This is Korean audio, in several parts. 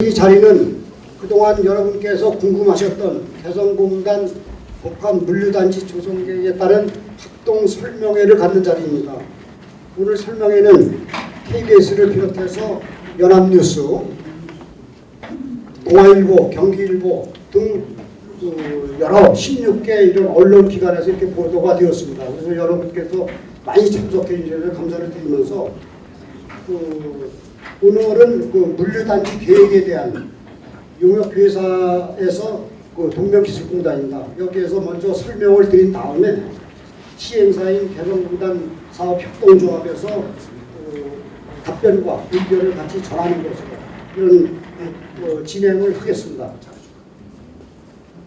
이 자리는 그동안 여러분께서 궁금하셨던 개성공단 복합 물류단지 조성 계획에 따른 합동 설명회를 갖는 자리입니다. 오늘 설명회는 KBS를 비롯해서 연합뉴스, 동아일보, 경기일보 등 여러 16개 이런 언론기관에서 이렇게 보도가 되었습니다. 그래서 여러분께서 많이 참석해 주셔서 감사를 드리면서 오늘은 물류단지 계획에 대한 용역회사에서 동명기술공단입니다. 여기에서 먼저 설명을 드린 다음에 시행사인 개성공단 사업협동조합에서 답변과 의견을 같이 전하는 것으로 이런 진행을 하겠습니다.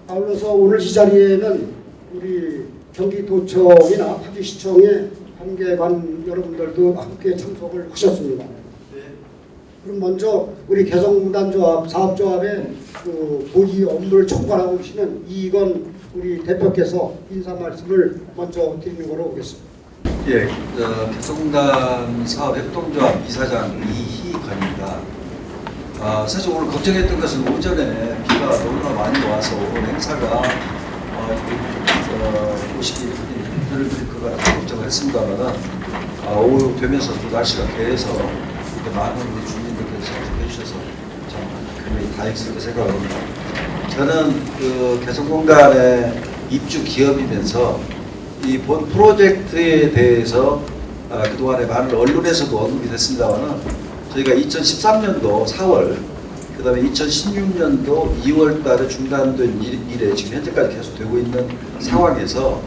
아울러서 오늘 이 자리에는 우리 경기도청이나 파주시청의 관계관 여러분들도 함께 참석을 하셨습니다. 그럼 먼저 우리 개성공단 조합 사업조합의 고위 업무를 총괄하고 계시는 이건 우리 대표께서 인사 말씀을 먼저 드리는 거로 오겠습니다. 예, 개성공단 사업협동조합 이사장 이희건입니다. 사실 오늘 걱정했던 것은 오전에 비가 너무나 많이 와서 오늘 행사가 오시기 힘들 것 같아서 걱정을 했습니다만 오후 되면서 또 날씨가 개해서 이렇게 많은 우리 주민들께서 해주셔서 참 굉장히 다행스럽게 생각합니다. 저는 개성공단의 입주 기업이면서 이 본 프로젝트에 대해서 그동안에 많은 언론에서도 언급이 됐습니다만 저희가 2013년도 4월 그 다음에 2016년도 2월 달에 중단된 일에 지금 현재까지 계속되고 있는 상황에서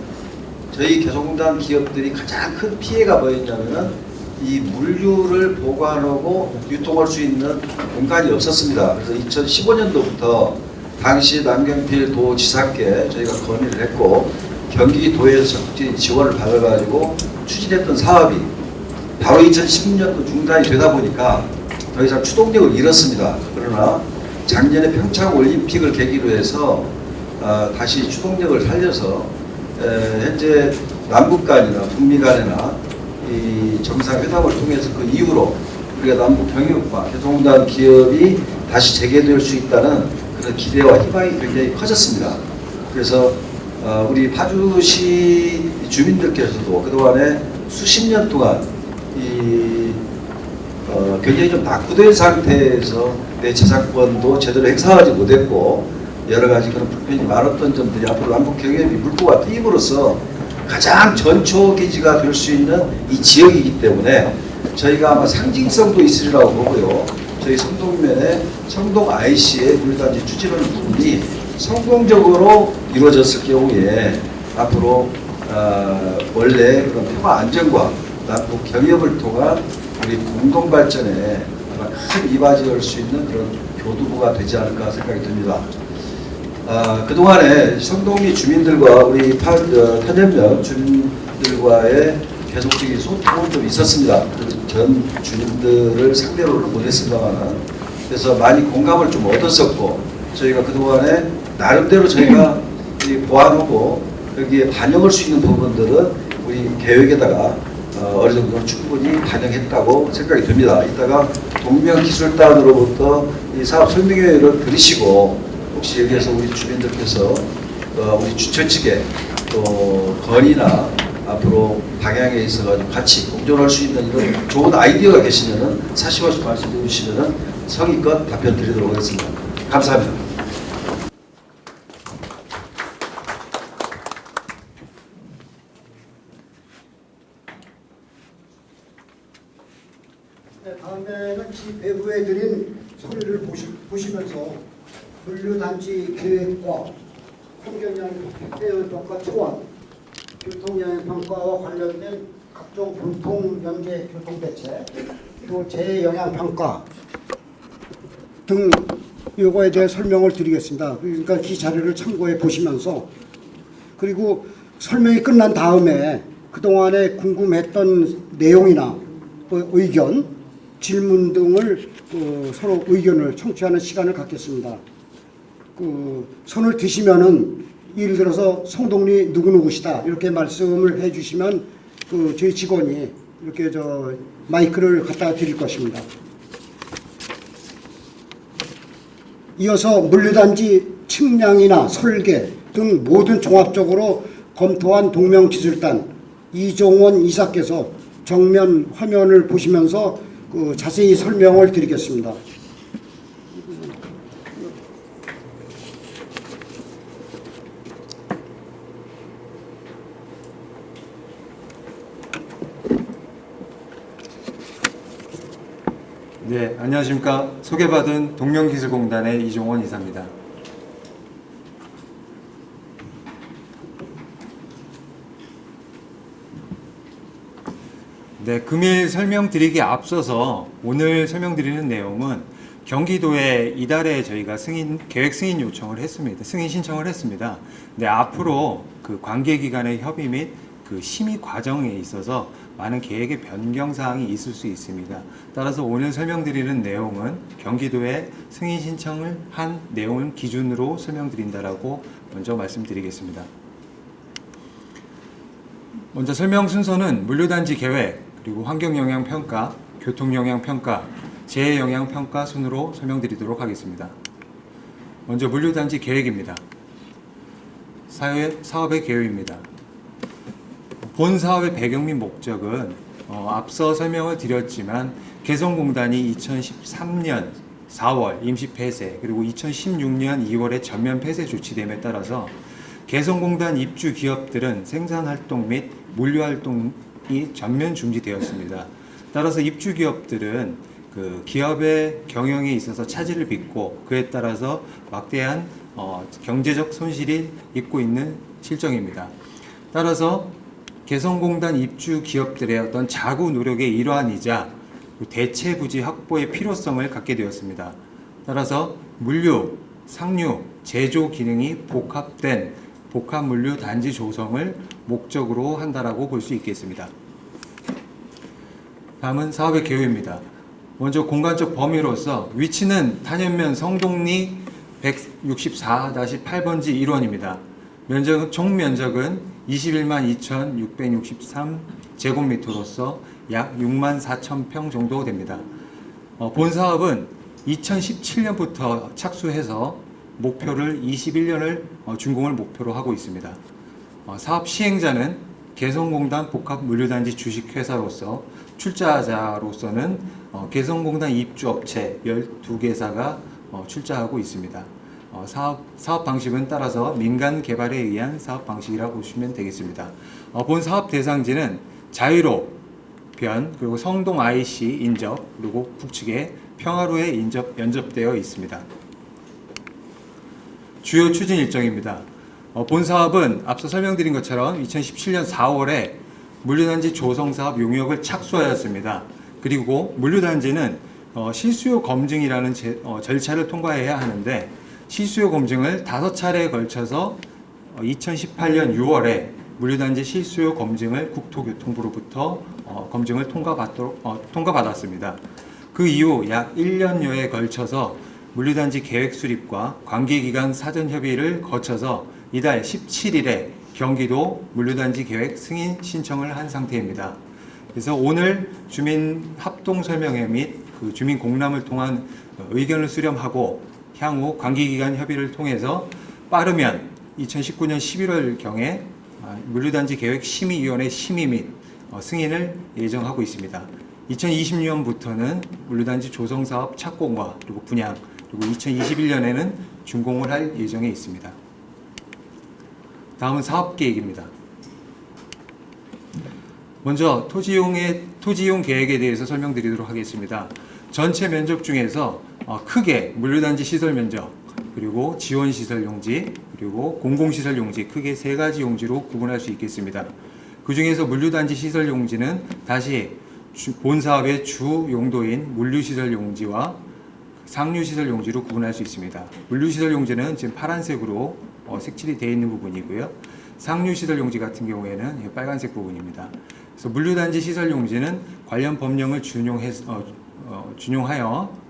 저희 개성공단 기업들이 가장 큰 피해가 뭐였냐면은 이 물류를 보관하고 유통할 수 있는 공간이 없었습니다. 그래서 2015년도부터 당시 남경필 도지사께 저희가 건의를 했고 경기도에서 적극적인 지원을 받아가지고 추진했던 사업이 바로 2016년도 중단이 되다 보니까 더 이상 추동력을 잃었습니다. 그러나 작년에 평창 올림픽을 계기로 해서 다시 추동력을 살려서 현재 남북 간이나 북미 간이나 이 정상회담을 통해서 그 이후로 우리가 남북 경유과 개성공단 기업이 다시 재개될 수 있다는 그런 기대와 희망이 굉장히 커졌습니다. 그래서 우리 파주시 주민들께서도 그동안에 수십 년 동안 굉장히 좀 낙후된 상태에서 내 재산권도 제대로 행사하지 못했고 여러 가지 그런 불편이 많았던 점들이 앞으로 남북 경협이 물꼬가 트임으로써 가장 전초 기지가 될 수 있는 이 지역이기 때문에 저희가 아마 상징성도 있으리라고 보고요. 저희 성동면에 성동 IC의 물단지 추진하는 부분이 성공적으로 이루어졌을 경우에 앞으로 원래 그런 평화 안정과 남북 경협을 통한 우리 공동 발전에 큰 이바지할 수 있는 그런 교두보가 되지 않을까 생각이 듭니다. 그동안에 성동리 주민들과 우리 탄현면 주민들과의 계속적인 소통은 좀 있었습니다. 전 주민들을 상대로는 못했습니다만 그래서 많이 공감을 좀 얻었었고 저희가 그동안에 나름대로 저희가 보완하고 여기에 반영할 수 있는 부분들은 우리 계획에다가 어느 정도 충분히 반영했다고 생각이 듭니다. 이따가 동명기술단으로부터 이 사업 설명회를 들으시고 혹시 여기에서 우리 주민들께서 우리 주최 측에 또 건의나 앞으로 방향에 있어서 같이 공존할 수 있는 이런 좋은 아이디어가 계시면은 사실과 말씀해 주시면은 성의껏 답변 드리도록 하겠습니다. 감사합니다. 네, 다음에는 배부해 드린 서류를 보시면서 물류단지 계획과 환경영향평가 초안, 교통영향평가와 관련된 각종 교통연계 교통대책, 또 재영향평가 등 이거에 대해 설명을 드리겠습니다. 그러니까 이 자료를 참고해 보시면서 그리고 설명이 끝난 다음에 그동안에 궁금했던 내용이나 의견, 질문 등을 서로 의견을 청취하는 시간을 갖겠습니다. 손을 드시면은 예를 들어서 성동리 누구누구시다 이렇게 말씀을 해주시면 저희 직원이 이렇게 마이크를 갖다 드릴 것입니다. 이어서 물류단지 측량이나 설계 등 모든 종합적으로 검토한 동명기술단 이종원 이사께서 정면 화면을 보시면서 자세히 설명을 드리겠습니다. 네, 안녕하십니까. 소개받은 동명기술공단의 이종원 이사입니다. 네, 금일 설명드리기에 앞서서 오늘 설명드리는 내용은 경기도에 이달에 저희가 계획 승인 요청을 했습니다. 승인 신청을 했습니다. 네, 앞으로 그 관계기관의 협의 및 그 심의 과정에 있어서 많은 계획의 변경 사항이 있을 수 있습니다. 따라서 오늘 설명드리는 내용은 경기도에 승인 신청을 한 내용을 기준으로 설명드린다라고 먼저 말씀드리겠습니다. 먼저 설명 순서는 물류단지 계획, 그리고 환경영향평가, 교통영향평가, 재해영향평가 순으로 설명드리도록 하겠습니다. 먼저 물류단지 계획입니다. 사업의 계획입니다. 본 사업의 배경 및 목적은 앞서 설명을 드렸지만 개성공단이 2013년 4월 임시 폐쇄 그리고 2016년 2월에 전면 폐쇄 조치됨에 따라서 개성공단 입주 기업들은 생산활동 및 물류활동이 전면 중지되었습니다. 따라서 입주 기업들은 그 기업의 경영에 있어서 차질을 빚고 그에 따라서 막대한 경제적 손실이 있고 있는 실정입니다. 따라서 개성공단 입주 기업들의 어떤 자구 노력의 일환이자 대체 부지 확보의 필요성을 갖게 되었습니다. 따라서 물류, 상류, 제조 기능이 복합된 복합 물류 단지 조성을 목적으로 한다라고 볼 수 있겠습니다. 다음은 사업의 계획입니다. 먼저 공간적 범위로서 위치는 탄현면 성동리 164-8번지 1원입니다. 총 면적은 21만 2,663 제곱미터로서 약 6만 4천 평 정도 됩니다. 본 사업은 2017년부터 착수해서 목표를 21년을 준공을 목표로 하고 있습니다. 사업 시행자는 개성공단 복합물류단지 주식회사로서 출자자로서는 개성공단 입주업체 12개사가 출자하고 있습니다. 사업 방식은 따라서 민간 개발에 의한 사업 방식이라고 보시면 되겠습니다. 본 사업 대상지는 자유로 변 그리고 성동 IC 인접 그리고 북측에 평화로에 연접되어 있습니다. 주요 추진 일정입니다. 본 사업은 앞서 설명드린 것처럼 2017년 4월에 물류단지 조성사업 용역을 착수하였습니다. 그리고 물류단지는 실수요 검증이라는 절차를 통과해야 하는데 실수요 검증을 5차례에 걸쳐서 2018년 6월에 물류단지 실수요 검증을 국토교통부로부터 검증을 통과받았습니다. 그 이후 약 1년여에 걸쳐서 물류단지 계획 수립과 관계기관 사전 협의를 거쳐서 이달 17일에 경기도 물류단지 계획 승인 신청을 한 상태입니다. 그래서 오늘 주민 합동 설명회 및 그 주민 공람을 통한 의견을 수렴하고 향후 관계기관 협의를 통해서 빠르면 2019년 11월경에 물류단지 계획 심의위원회 심의 및 승인을 예정하고 있습니다. 2020년부터는 물류단지 조성사업 착공과 그리고 분양 그리고 2021년에는 준공을 할 예정에 있습니다. 다음은 사업계획입니다. 먼저 토지이용 계획에 대해서 설명드리도록 하겠습니다. 전체 면적 중에서 크게 물류단지 시설 면적, 그리고 지원시설 용지, 그리고 공공시설 용지 크게 3가지 용지로 구분할 수 있겠습니다. 그 중에서 물류단지 시설 용지는 다시 본 사업의 주 용도인 물류시설 용지와 상류시설 용지로 구분할 수 있습니다. 물류시설 용지는 지금 파란색으로 색칠이 되어 있는 부분이고요. 상류시설 용지 같은 경우에는 빨간색 부분입니다. 그래서 물류단지 시설 용지는 관련 법령을 준용하여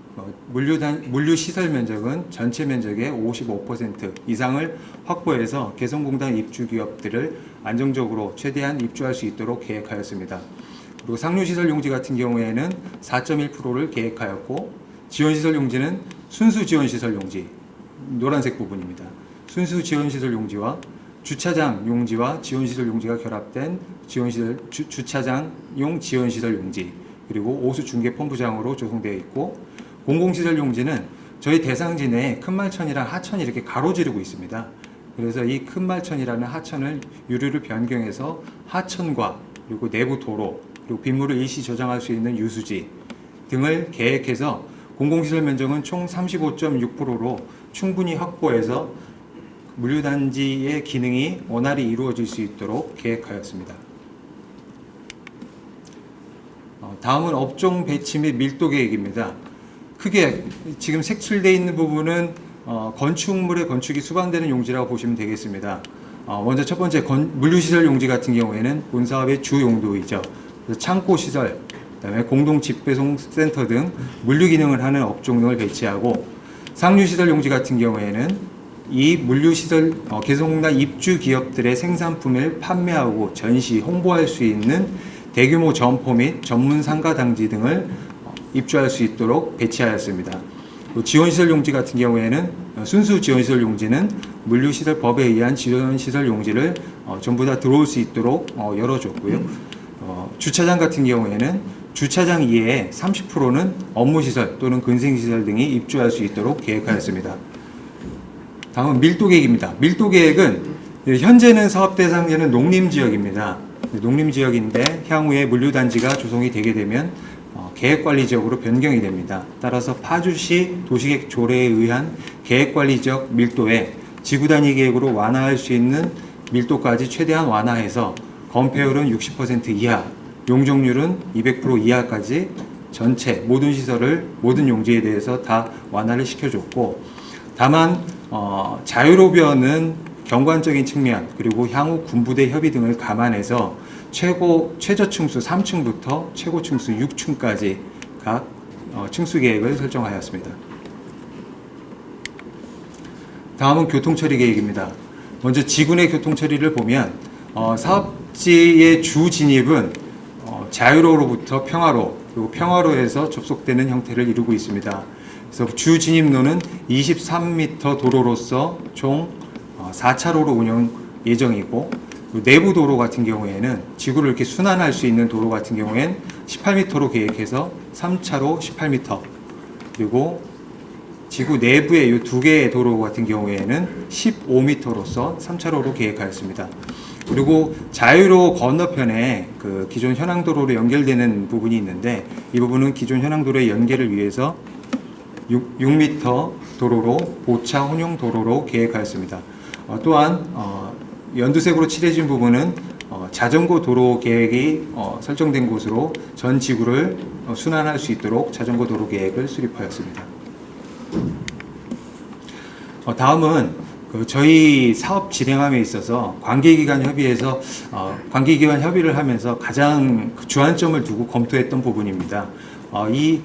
물류시설 면적은 전체 면적의 55% 이상을 확보해서 개성공단 입주기업들을 안정적으로 최대한 입주할 수 있도록 계획하였습니다. 그리고 상류시설 용지 같은 경우에는 4.1%를 계획하였고 지원시설 용지는 순수 지원시설 용지, 노란색 부분입니다. 순수 지원시설 용지와 주차장 용지와 지원시설 용지가 결합된 주차장용 지원시설 용지, 그리고 오수 중개 펌프장으로 조성되어 있고, 공공시설 용지는 저희 대상지 내에 큰말천이랑 하천이 이렇게 가로지르고 있습니다. 그래서 이 큰말천이라는 하천을 유류를 변경해서 하천과 그리고 내부 도로, 그리고 빗물을 일시 저장할 수 있는 유수지 등을 계획해서 공공시설 면적은 총 35.6%로 충분히 확보해서 물류단지의 기능이 원활히 이루어질 수 있도록 계획하였습니다. 다음은 업종 배치 및 밀도 계획입니다. 크게 지금 색칠되어 있는 부분은 건축물의 건축이 수반되는 용지라고 보시면 되겠습니다. 먼저 첫 번째 물류시설 용지 같은 경우에는 본사업의 주 용도이죠. 창고시설, 그다음에 공동 직배송센터 등 물류 기능을 하는 업종 등을 배치하고, 상류시설 용지 같은 경우에는 이 물류시설 개성공단 입주 기업들의 생산품을 판매하고 전시, 홍보할 수 있는 대규모 점포 및 전문 상가단지 등을 입주할 수 있도록 배치하였습니다. 지원시설 용지 같은 경우에는 순수 지원시설 용지는 물류시설법에 의한 지원시설 용지를 전부 다 들어올 수 있도록 열어줬고요. 주차장 같은 경우에는 주차장 이외에 30%는 업무시설 또는 근생시설 등이 입주할 수 있도록 계획하였습니다. 다음은 밀도계획입니다. 밀도계획은 현재는 사업 대상지는 농림지역입니다. 농림지역인데 향후에 물류단지가 조성이 되게 되면 계획관리지역으로 변경이 됩니다. 따라서 파주시 도시계획 조례에 의한 계획관리지역 밀도에 지구단위 계획으로 완화할 수 있는 밀도까지 최대한 완화해서 건폐율은 60% 이하, 용적률은 200% 이하까지 전체 모든 시설을 모든 용지에 대해서 다 완화를 시켜줬고, 다만 자유로변은 경관적인 측면 그리고 향후 군부대 협의 등을 감안해서 최저 층수 3층부터 최고 층수 6층까지 각 층수 계획을 설정하였습니다. 다음은 교통처리 계획입니다. 먼저 지구내 교통처리를 보면 사업지의 주 진입은 자유로로부터 평화로, 그리고 평화로에서 접속되는 형태를 이루고 있습니다. 그래서 주 진입로는 23m 도로로서 총 4차로로 운영 예정이고, 내부 도로 같은 경우에는 지구를 이렇게 순환할 수 있는 도로 같은 경우에는 18m로 계획해서 3차로 18m, 그리고 지구 내부의 이 두 개의 도로 같은 경우에는 15m로서 3차로로 계획하였습니다. 그리고 자유로 건너편에 그 기존 현황도로로 연결되는 부분이 있는데, 이 부분은 기존 현황도로의 연결을 위해서 6m 도로로 보차 혼용 도로로 계획하였습니다. 또한 연두색으로 칠해진 부분은 자전거 도로 계획이 설정된 곳으로 전 지구를 순환할 수 있도록 자전거 도로 계획을 수립하였습니다. 다음은 저희 사업 진행함에 있어서 관계기관 협의에서 관계기관 협의를 하면서 가장 주안점을 두고 검토했던 부분입니다. 이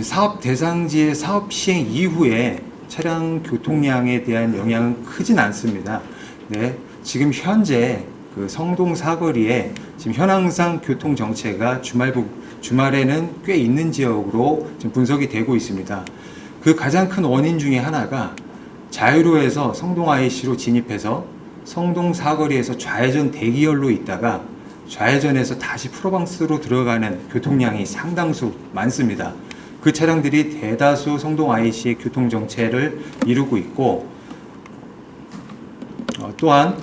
사업 대상지의 사업 시행 이후에 차량 교통량에 대한 영향은 크진 않습니다. 네, 지금 현재 그 성동 사거리에 지금 현황상 교통 정체가 주말에는 꽤 있는 지역으로 지금 분석이 되고 있습니다. 그 가장 큰 원인 중에 하나가 자유로에서 성동 IC로 진입해서 성동 사거리에서 좌회전 대기열로 있다가 좌회전에서 다시 프로방스로 들어가는 교통량이 상당수 많습니다. 그 차량들이 대다수 성동 IC의 교통 정체를 이루고 있고, 또한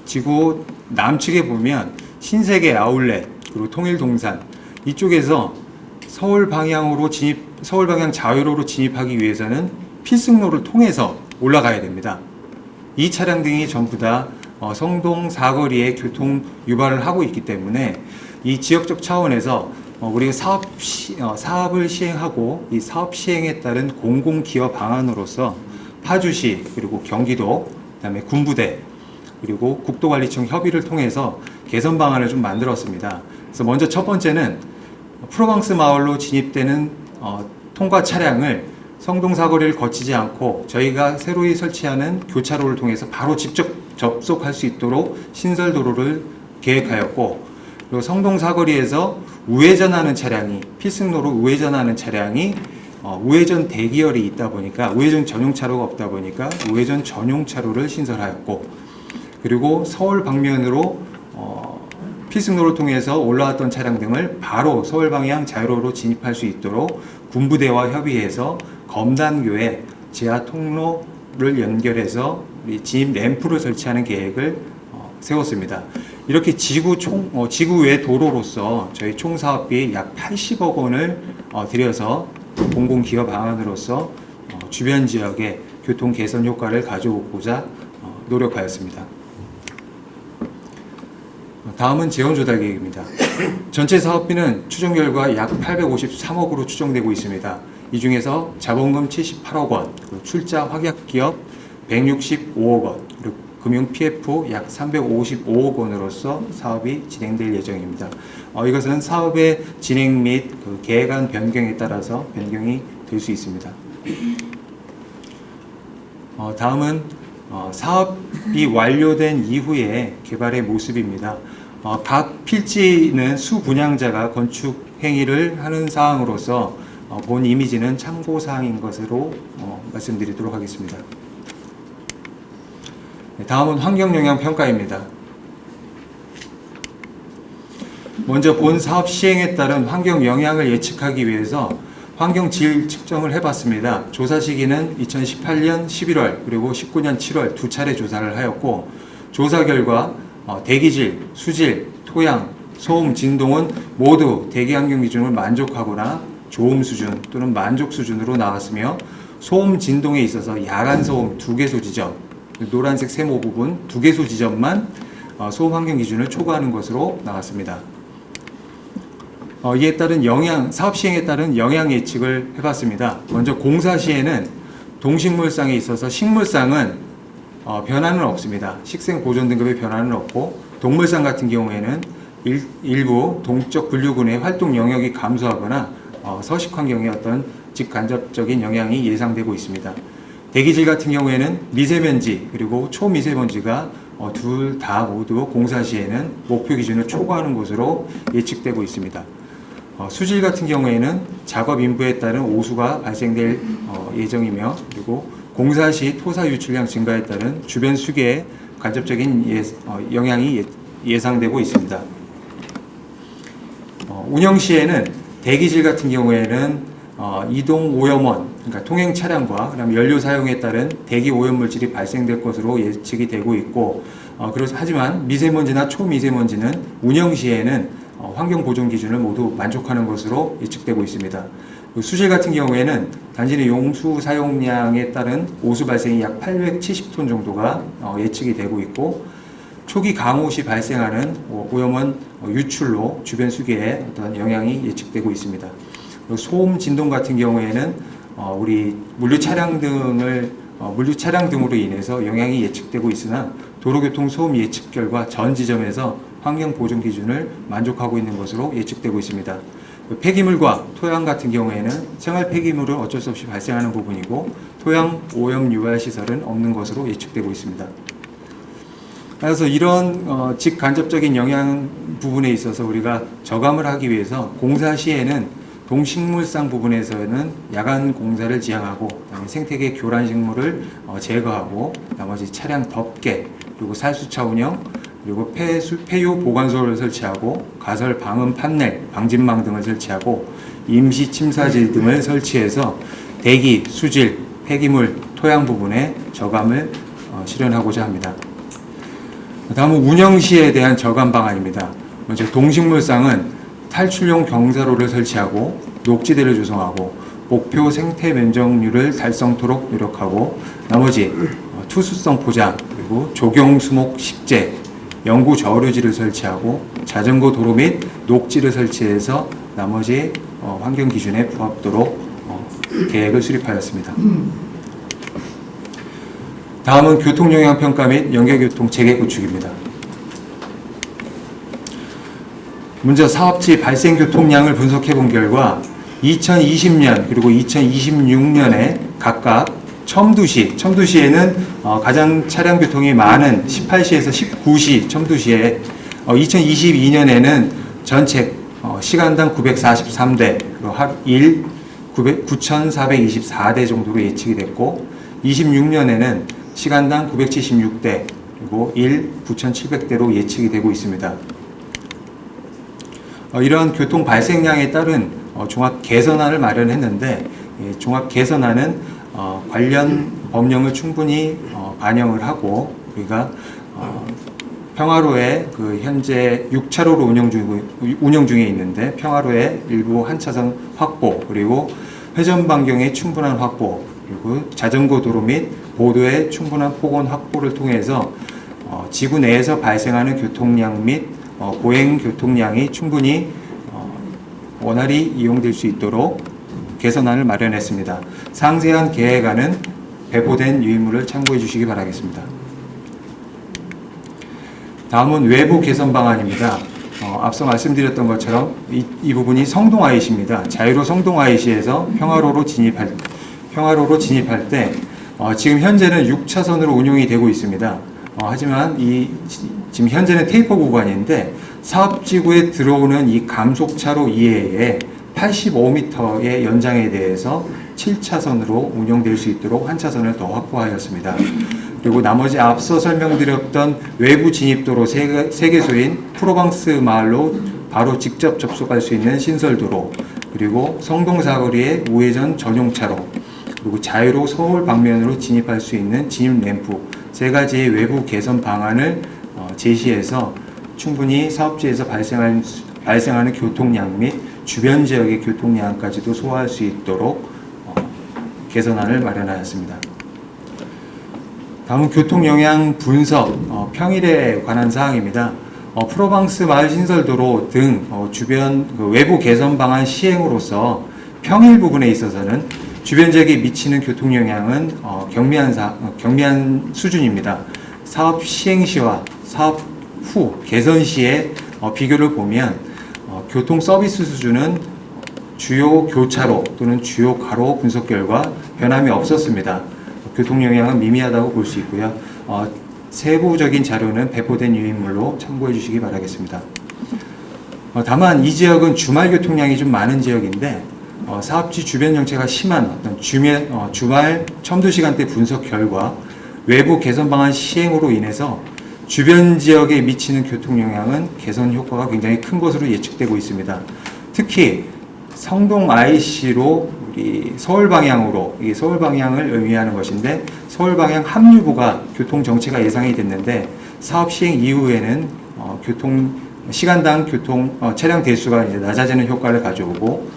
지구 남측에 보면 신세계 아울렛 그리고 통일동산 이쪽에서 서울 방향 자유로로 진입하기 위해서는 필승로를 통해서 올라가야 됩니다. 이 차량 등이 전부 다 성동 사거리에 교통 유발을 하고 있기 때문에 이 지역적 차원에서 우리가 사업을 시행하고 이 사업 시행에 따른 공공기여 방안으로서 파주시 그리고 경기도 그다음에 군부대 그리고 국도관리청 협의를 통해서 개선 방안을 좀 만들었습니다. 그래서 먼저 첫 번째는 프로방스 마을로 진입되는 통과 차량을 성동 사거리를 거치지 않고 저희가 새로이 설치하는 교차로를 통해서 바로 직접 접속할 수 있도록 신설 도로를 계획하였고, 그리고 성동 사거리에서 우회전하는 차량이 필승로로 우회전하는 차량이 우회전 대기열이 있다 보니까 우회전 전용 차로가 없다 보니까 우회전 전용 차로를 신설하였고, 그리고 서울 방면으로 필승로를 통해서 올라왔던 차량 등을 바로 서울 방향 자유로로 진입할 수 있도록 군부대와 협의해서 검단교에 지하 통로를 연결해서 우리 진입 램프를 설치하는 계획을 세웠습니다. 이렇게 지구 외 도로로서 저희 총 사업비 약 80억 원을 들여서 공공기업 방안으로서 주변 지역의 교통 개선 효과를 가져오고자 노력하였습니다. 다음은 재원 조달 계획입니다. 전체 사업비는 추정 결과 약 853억으로 추정되고 있습니다. 이 중에서 자본금 78억 원, 그리고 출자 확약 기업 165억 원, 그리고 금융 PF 약 355억 원으로서 사업이 진행될 예정입니다. 이것은 사업의 진행 및 그 계획안 변경에 따라서 변경이 될 수 있습니다. 다음은 사업이 완료된 이후의 개발의 모습입니다. 각 필지는 수분양자가 건축 행위를 하는 사항으로서 본 이미지는 참고 사항인 것으로 말씀드리도록 하겠습니다. 다음은 환경영향 평가입니다. 먼저 본 사업 시행에 따른 환경 영향을 예측하기 위해서 환경 질 측정을 해봤습니다. 조사 시기는 2018년 11월 그리고 19년 7월 두 차례 조사를 하였고, 조사 결과 대기질, 수질, 토양, 소음, 진동은 모두 대기 환경 기준을 만족하거나 좋음 수준 또는 만족 수준으로 나왔으며, 소음, 진동에 있어서 야간 소음 2개소 지점, 노란색 세모 부분 2개소 지점만 소음 환경 기준을 초과하는 것으로 나왔습니다. 이에 따른 사업 시행에 따른 영향 예측을 해봤습니다. 먼저 공사 시에는 동식물상에 있어서 식물상은 변화는 없습니다. 식생 보존 등급의 변화는 없고, 동물상 같은 경우에는 일부 동적 분류군의 활동 영역이 감소하거나 서식 환경에 어떤 직간접적인 영향이 예상되고 있습니다. 대기질 같은 경우에는 미세먼지 그리고 초미세먼지가 둘 다 모두 공사 시에는 목표 기준을 초과하는 것으로 예측되고 있습니다. 수질 같은 경우에는 작업 인부에 따른 오수가 발생될 예정이며, 그리고 공사 시 토사 유출량 증가에 따른 주변 수계에 간접적인 영향이 예상되고 있습니다. 운영 시에는 대기질 같은 경우에는 이동 오염원, 그러니까 통행 차량과 그다음 연료 사용에 따른 대기 오염 물질이 발생될 것으로 예측이 되고 있고, 하지만 미세먼지나 초미세먼지는 운영 시에는 환경 보존 기준을 모두 만족하는 것으로 예측되고 있습니다. 수질 같은 경우에는 단지 용수 사용량에 따른 오수 발생이 약 870톤 정도가 예측이 되고 있고, 초기 강우 시 발생하는 오염원 유출로 주변 수계에 어떤 영향이 예측되고 있습니다. 소음, 진동 같은 경우에는 우리 물류 차량 등으로 인해서 영향이 예측되고 있으나, 도로교통 소음 예측 결과 전 지점에서 환경 보존 기준을 만족하고 있는 것으로 예측되고 있습니다. 폐기물과 토양 같은 경우에는 생활 폐기물은 어쩔 수 없이 발생하는 부분이고, 토양 오염 유발 시설은 없는 것으로 예측되고 있습니다. 그래서 이런 직간접적인 영향 부분에 있어서 우리가 저감을 하기 위해서 공사 시에는 동식물상 부분에서는 야간 공사를 지향하고, 생태계 교란 식물을 제거하고, 나머지 차량 덮개, 그리고 살수차 운영, 그리고 폐유 보관소를 설치하고, 가설 방음 판넬, 방진망 등을 설치하고, 임시 침사질 등을 설치해서 대기, 수질, 폐기물, 토양 부분에 저감을 실현하고자 합니다. 다음은 운영 시에 대한 저감 방안입니다. 먼저 동식물상은 탈출용 경사로를 설치하고, 녹지대를 조성하고, 목표 생태 면적률을 달성토록 노력하고, 나머지 투수성 포장, 그리고 조경 수목 식재, 영구 저류지를 설치하고, 자전거 도로 및 녹지를 설치해서 나머지 환경 기준에 부합도록 계획을 수립하였습니다. 다음은 교통영향 평가 및 연계교통 체계 구축입니다. 먼저 사업지 발생 교통량을 분석해 본 결과 2020년 그리고 2026년에 각각 첨두시에는 가장 차량 교통이 많은 18시에서 19시 첨두시에 2022년에는 전체 시간당 943대, 그리고 9,424대 정도로 예측이 됐고 26년에는 시간당 976대 그리고 9,700대로 예측이 되고 있습니다. 이러한 교통 발생량에 따른 종합 개선안을 마련했는데 종합 개선안은 관련 법령을 충분히 반영을 하고 우리가 평화로에 현재 6차로로 운영 중에 있는데 평화로의 일부 한차선 확보 그리고 회전 반경의 충분한 확보 그리고 자전거 도로 및 보도의 충분한 폭원 확보를 통해서 지구 내에서 발생하는 교통량 및 보행 교통량이 충분히 원활히 이용될 수 있도록 개선안을 마련했습니다. 상세한 계획안은 배포된 유인물을 참고해 주시기 바라겠습니다. 다음은 외부 개선 방안입니다. 앞서 말씀드렸던 것처럼 이 부분이 성동 IC입니다. 자유로 성동 IC에서 평화로로 진입할 때 지금 현재는 6차선으로 운용이 되고 있습니다. 하지만 지금 현재는 테이퍼 구간인데 사업지구에 들어오는 이 감속차로 이외에 85m의 연장에 대해서 7차선으로 운영될 수 있도록 한 차선을 더 확보하였습니다. 그리고 나머지 앞서 설명드렸던 외부 진입도로 3개소인 프로방스 마을로 바로 직접 접속할 수 있는 신설도로 그리고 성동사거리의 우회전 전용차로 그리고 자유로 서울 방면으로 진입할 수 있는 진입 램프 3가지의 외부 개선 방안을 제시해서 충분히 사업지에서 발생하는 교통량 및 주변 지역의 교통량까지도 소화할 수 있도록 개선안을 마련하였습니다. 다음은 교통영향 분석, 평일에 관한 사항입니다. 프로방스 마을 신설도로 등 주변 외부 개선 방안 시행으로서 평일 부분에 있어서는 주변 지역에 미치는 교통영향은 경미한 수준입니다. 사업 시행 시와 사업 후 개선 시의 비교를 보면 교통 서비스 수준은 주요 교차로 또는 주요 가로 분석 결과 변함이 없었습니다. 교통 영향은 미미하다고 볼 수 있고요. 세부적인 자료는 배포된 유인물로 참고해 주시기 바라겠습니다. 다만 이 지역은 주말 교통량이 좀 많은 지역인데 사업지 주변 정체가 심한 어떤 주말 첨도 시간대 분석 결과 외부 개선 방안 시행으로 인해서 주변 지역에 미치는 교통 영향은 개선 효과가 굉장히 큰 것으로 예측되고 있습니다. 특히 성동 IC로 우리 서울 방향으로 이게 서울 방향을 의미하는 것인데 서울 방향 합류부가 교통 정체가 예상이 됐는데 사업 시행 이후에는 시간당 차량 대수가 이제 낮아지는 효과를 가져오고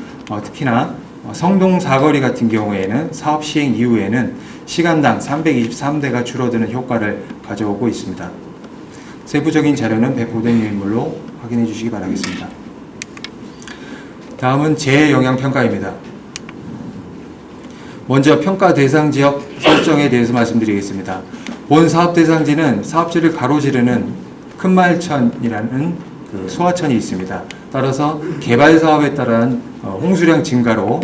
특히나 성동 사거리 같은 경우에는 사업 시행 이후에는 시간당 323대가 줄어드는 효과를 가져오고 있습니다. 세부적인 자료는 배포된 유인물로 확인해 주시기 바라겠습니다. 다음은 재영향평가입니다. 먼저 평가 대상 지역 설정에 대해서 말씀드리겠습니다. 본 사업 대상지는 사업지를 가로지르는 큰마을천이라는 소하천이 있습니다. 따라서 개발 사업에 따른 홍수량 증가로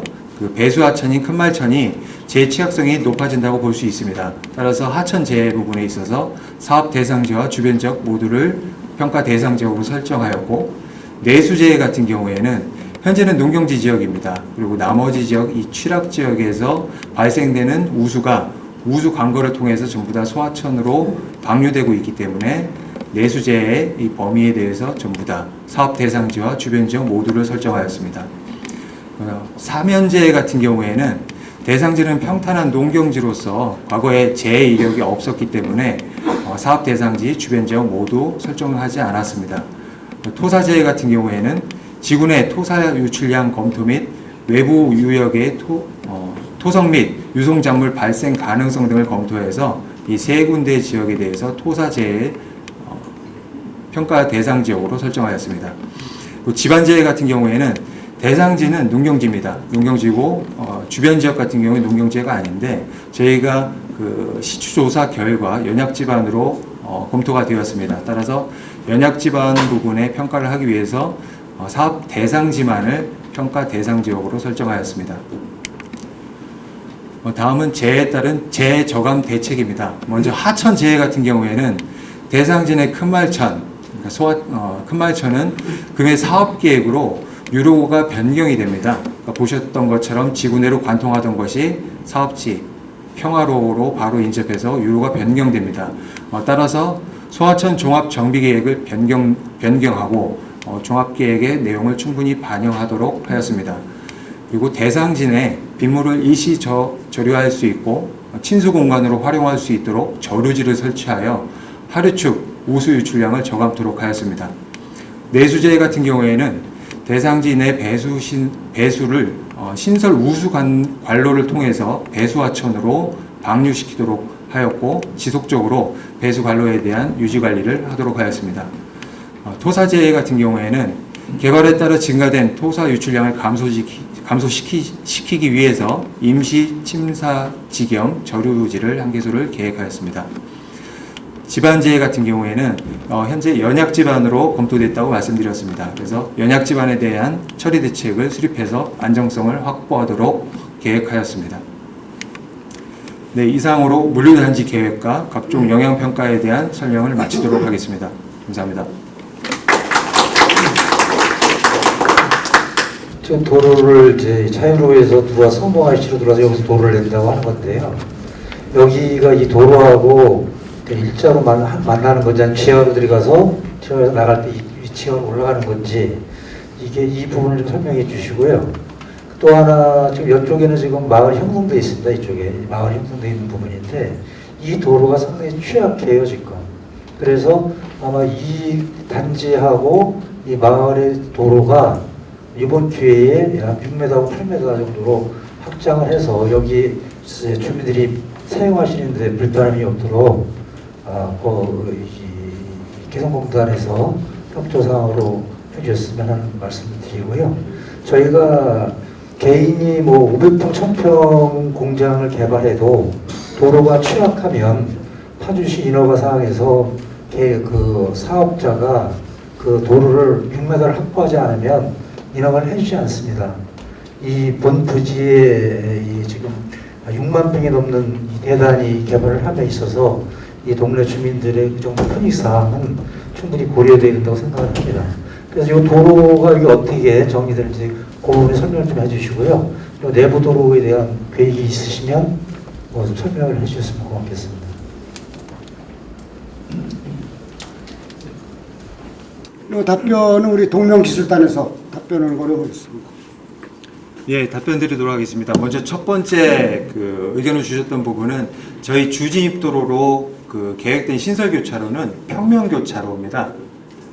배수하천인 큰마을천이 재취약성이 높아진다고 볼 수 있습니다. 따라서 하천 재해 부분에 있어서 사업 대상지와 주변 지역 모두를 평가 대상 지역으로 설정하였고 내수재해 같은 경우에는 현재는 농경지 지역입니다. 그리고 나머지 지역, 이 취락 지역에서 발생되는 우수가 우수 관거를 통해서 전부 다 소하천으로 방류되고 있기 때문에 내수재해의 이 범위에 대해서 전부 다 사업 대상지와 주변 지역 모두를 설정하였습니다. 사면재해 같은 경우에는 대상지는 평탄한 농경지로서 과거에 재해 이력이 없었기 때문에 사업 대상지 주변 지역 모두 설정을 하지 않았습니다. 토사재해 같은 경우에는 지구 내 토사 유출량 검토 및 외부 유역의 토성 및 유송작물 발생 가능성 등을 검토해서 이 세 군데 지역에 대해서 토사재해 평가 대상 지역으로 설정하였습니다. 지반재해 같은 경우에는 대상지는 농경지입니다. 농경지고 주변 지역 같은 경우는 농경지가 아닌데 저희가 시추조사 결과 연약지반으로 검토가 되었습니다. 따라서 연약지반 부분의 평가를 하기 위해서 사업 대상지만을 평가 대상지역으로 설정하였습니다. 다음은 재해에 따른 재해 저감 대책입니다. 먼저 하천 재해 같은 경우에는 대상지 내 큰마을천, 큰마을천은 금해 사업 계획으로 유로가 변경이 됩니다. 그러니까 보셨던 것처럼 지구 내로 관통하던 것이 사업지 평화로로 바로 인접해서 유로가 변경됩니다. 따라서 소하천 종합정비계획을 변경하고 종합계획의 내용을 충분히 반영하도록 하였습니다. 그리고 대상진에 빗물을 일시 저류할 수 있고 친수 공간으로 활용할 수 있도록 저류지를 설치하여 하류축 우수 유출량을 저감토록 하였습니다. 내수제 같은 경우에는 대상지 내 배수를 신설 우수 관로를 통해서 배수하천으로 방류시키도록 하였고 지속적으로 배수 관로에 대한 유지 관리를 하도록 하였습니다. 토사재 같은 경우에는 개발에 따라 증가된 토사 유출량을 감소시키기 위해서 임시 침사지 겸 저류지를 한 개소를 계획하였습니다. 지반재해 같은 경우에는 현재 연약 지반으로 검토됐다고 말씀드렸습니다. 그래서 연약 지반에 대한 처리 대책을 수립해서 안정성을 확보하도록 계획하였습니다. 네, 이상으로 물류단지 계획과 각종 영향평가에 대한 설명을 마치도록 하겠습니다. 감사합니다. 지금 도로를 이제 차유로에서 들어와서 성봉아시로 들어와서 여기서 도로를 낸다고 하는 건데요. 여기가 이 도로하고 일자로 만나는 건지 아니면 지하로 들어가서 지하에서 나갈 때 위치가 올라가는 건지 이 부분을 좀 설명해 주시고요. 또 하나 지금 이쪽에는 지금 마을 형성돼 있습니다. 이쪽에 마을 형성돼 있는 부분인데 이 도로가 상당히 취약해요 지금. 그래서 아마 이 단지하고 이 마을의 도로가 이번 기회에 약 6m하고 8m 정도로 확장을 해서 여기 주민들이 사용하시는데 불편함이 없도록 개성공단에서 협조사항으로 해주셨으면 하는 말씀을 드리고요. 저희가 개인이 500평, 1000평 공장을 개발해도 도로가 취약하면 파주시 인허가 사항에서 그 사업자가 그 도로를 6m를 확보하지 않으면 인허가를 해주지 않습니다. 이 본 부지에 지금 6만 평이 넘는 이 대단히 개발을 함에 있어서 이 동네 주민들의 그 정도 편익사항은 충분히 고려되어야 된다고 생각을 합니다. 그래서 이 도로가 이게 어떻게 정리될지 그 부분에 설명을 좀 해주시고요. 이 내부 도로에 대한 계획이 있으시면 좀 설명을 해주셨으면 고맙겠습니다. 이 답변은 우리 동명기술단에서 답변을 거려보겠습니다. 예, 답변 드리도록 하겠습니다. 먼저 첫 번째 의견을 주셨던 부분은 저희 주진입도로로 계획된 신설교차로는 평면교차로입니다.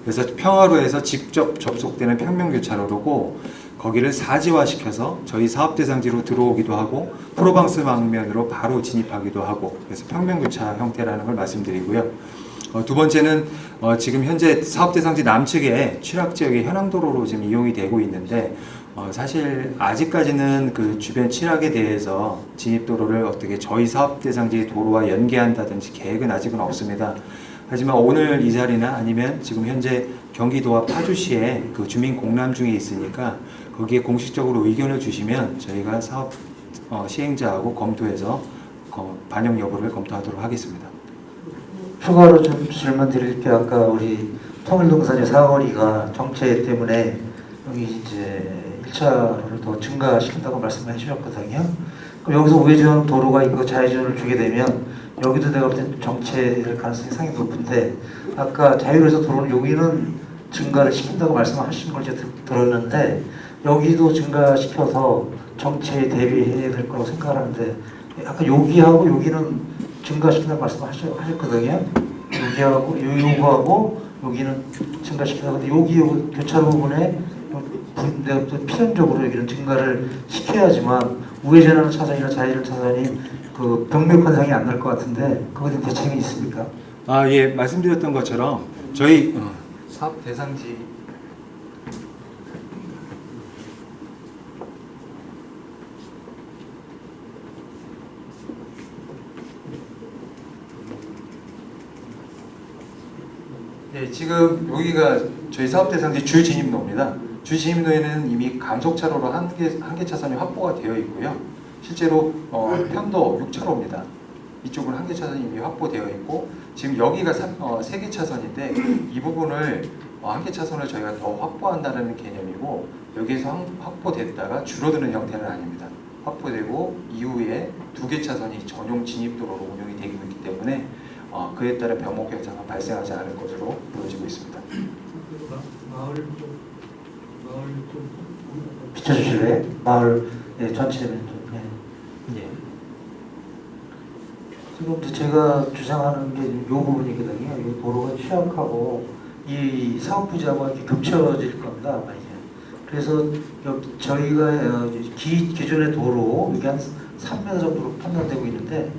그래서 평화로에서 직접 접속되는 평면교차로고 거기를 사지화시켜서 저희 사업대상지로 들어오기도 하고 프로방스 방면으로 바로 진입하기도 하고 그래서 평면교차 형태라는 걸 말씀드리고요. 두 번째는 지금 현재 사업대상지 남측에 취락지역의 현황도로로 지금 이용이 되고 있는데 사실 아직까지는 그 주변 취락에 대해서 진입도로를 어떻게 저희 사업대상지 도로와 연계한다든지 계획은 아직은 없습니다. 하지만 오늘 이 자리나 아니면 지금 현재 경기도와 파주시에 그 주민 공람 중에 있으니까 거기에 공식적으로 의견을 주시면 저희가 사업 시행자하고 검토해서 반영 여부를 검토하도록 하겠습니다. 추가로 좀 질문 드릴게요. 아까 우리 통일동산의 사거리가 정체 때문에 여기 이제 1차로를 더 증가시킨다고 말씀해 주셨거든요. 그럼 여기서 우회전 도로가 있고 좌회전을 주게 되면 여기도 내가 볼 때 정체될 가능성이 상당히 높은데 아까 자유로에서 도로는 여기는 증가를 시킨다고 말씀하신 걸 제가 들었는데 여기도 증가시켜서 정체에 대비해야 될 거라고 생각하는데 아까 여기하고 여기는 증가시킨다고 말씀하셨거든요. 여기하고 여기는 증가시킨다고 근데 여기 교차로 부분에 내가 필연적으로 여기는 증가를 시켜야지만 우회전하는 차선이나 좌회전 차선이 그 병력 현상이 안 날 것 같은데 그거에 대한 대책이 있습니까? 예, 말씀드렸던 것처럼 저희 사업 대상지 네, 지금 여기가 저희 사업 대상지 주진입로입니다. 주진입로에는 이미 감속차로로 한 개 차선이 확보가 되어 있고요. 실제로 편도 6차로입니다. 이쪽은 한 개 차선이 이미 확보되어 있고 지금 여기가 3개 차선인데 이 부분을 한 개 차선을 저희가 더 확보한다는 개념이고 여기에서 확보됐다가 줄어드는 형태는 아닙니다. 확보되고 이후에 2개 차선이 전용 진입도로로 운영이 되고 있기 때문에 그에 따른 병목 현상은 발생하지 않을 것으로 보여지고 있습니다. 마을 좀 비춰주실래요? 마을 전체를 좀. 예. 지금 이제 제가 주장하는 게 이 부분이거든요. 이 도로가 취약하고 이 사업 부지하고 이렇게 겹쳐질 겁니다. 아마 이제. 그래서 여기 저희가 기존의 도로 이게 한 3m 정도로 판단되고 있는데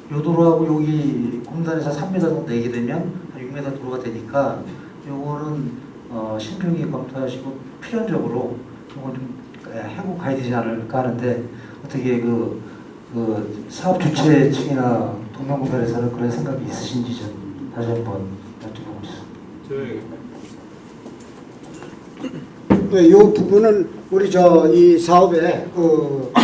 이 도로하고 여기 공단에서 3m 정도 내게 되면 한 6m 도로가 되니까 요거는 신중히 검토하시고 필연적으로 요건 좀 해고 가야 되지 않을까 하는데 어떻게 그 사업 주체 측이나 동명공단에서는 그런 생각이 있으신지 좀 다시 한번 여쭤보겠습니다. 네, 이 부분은 우리 이 사업의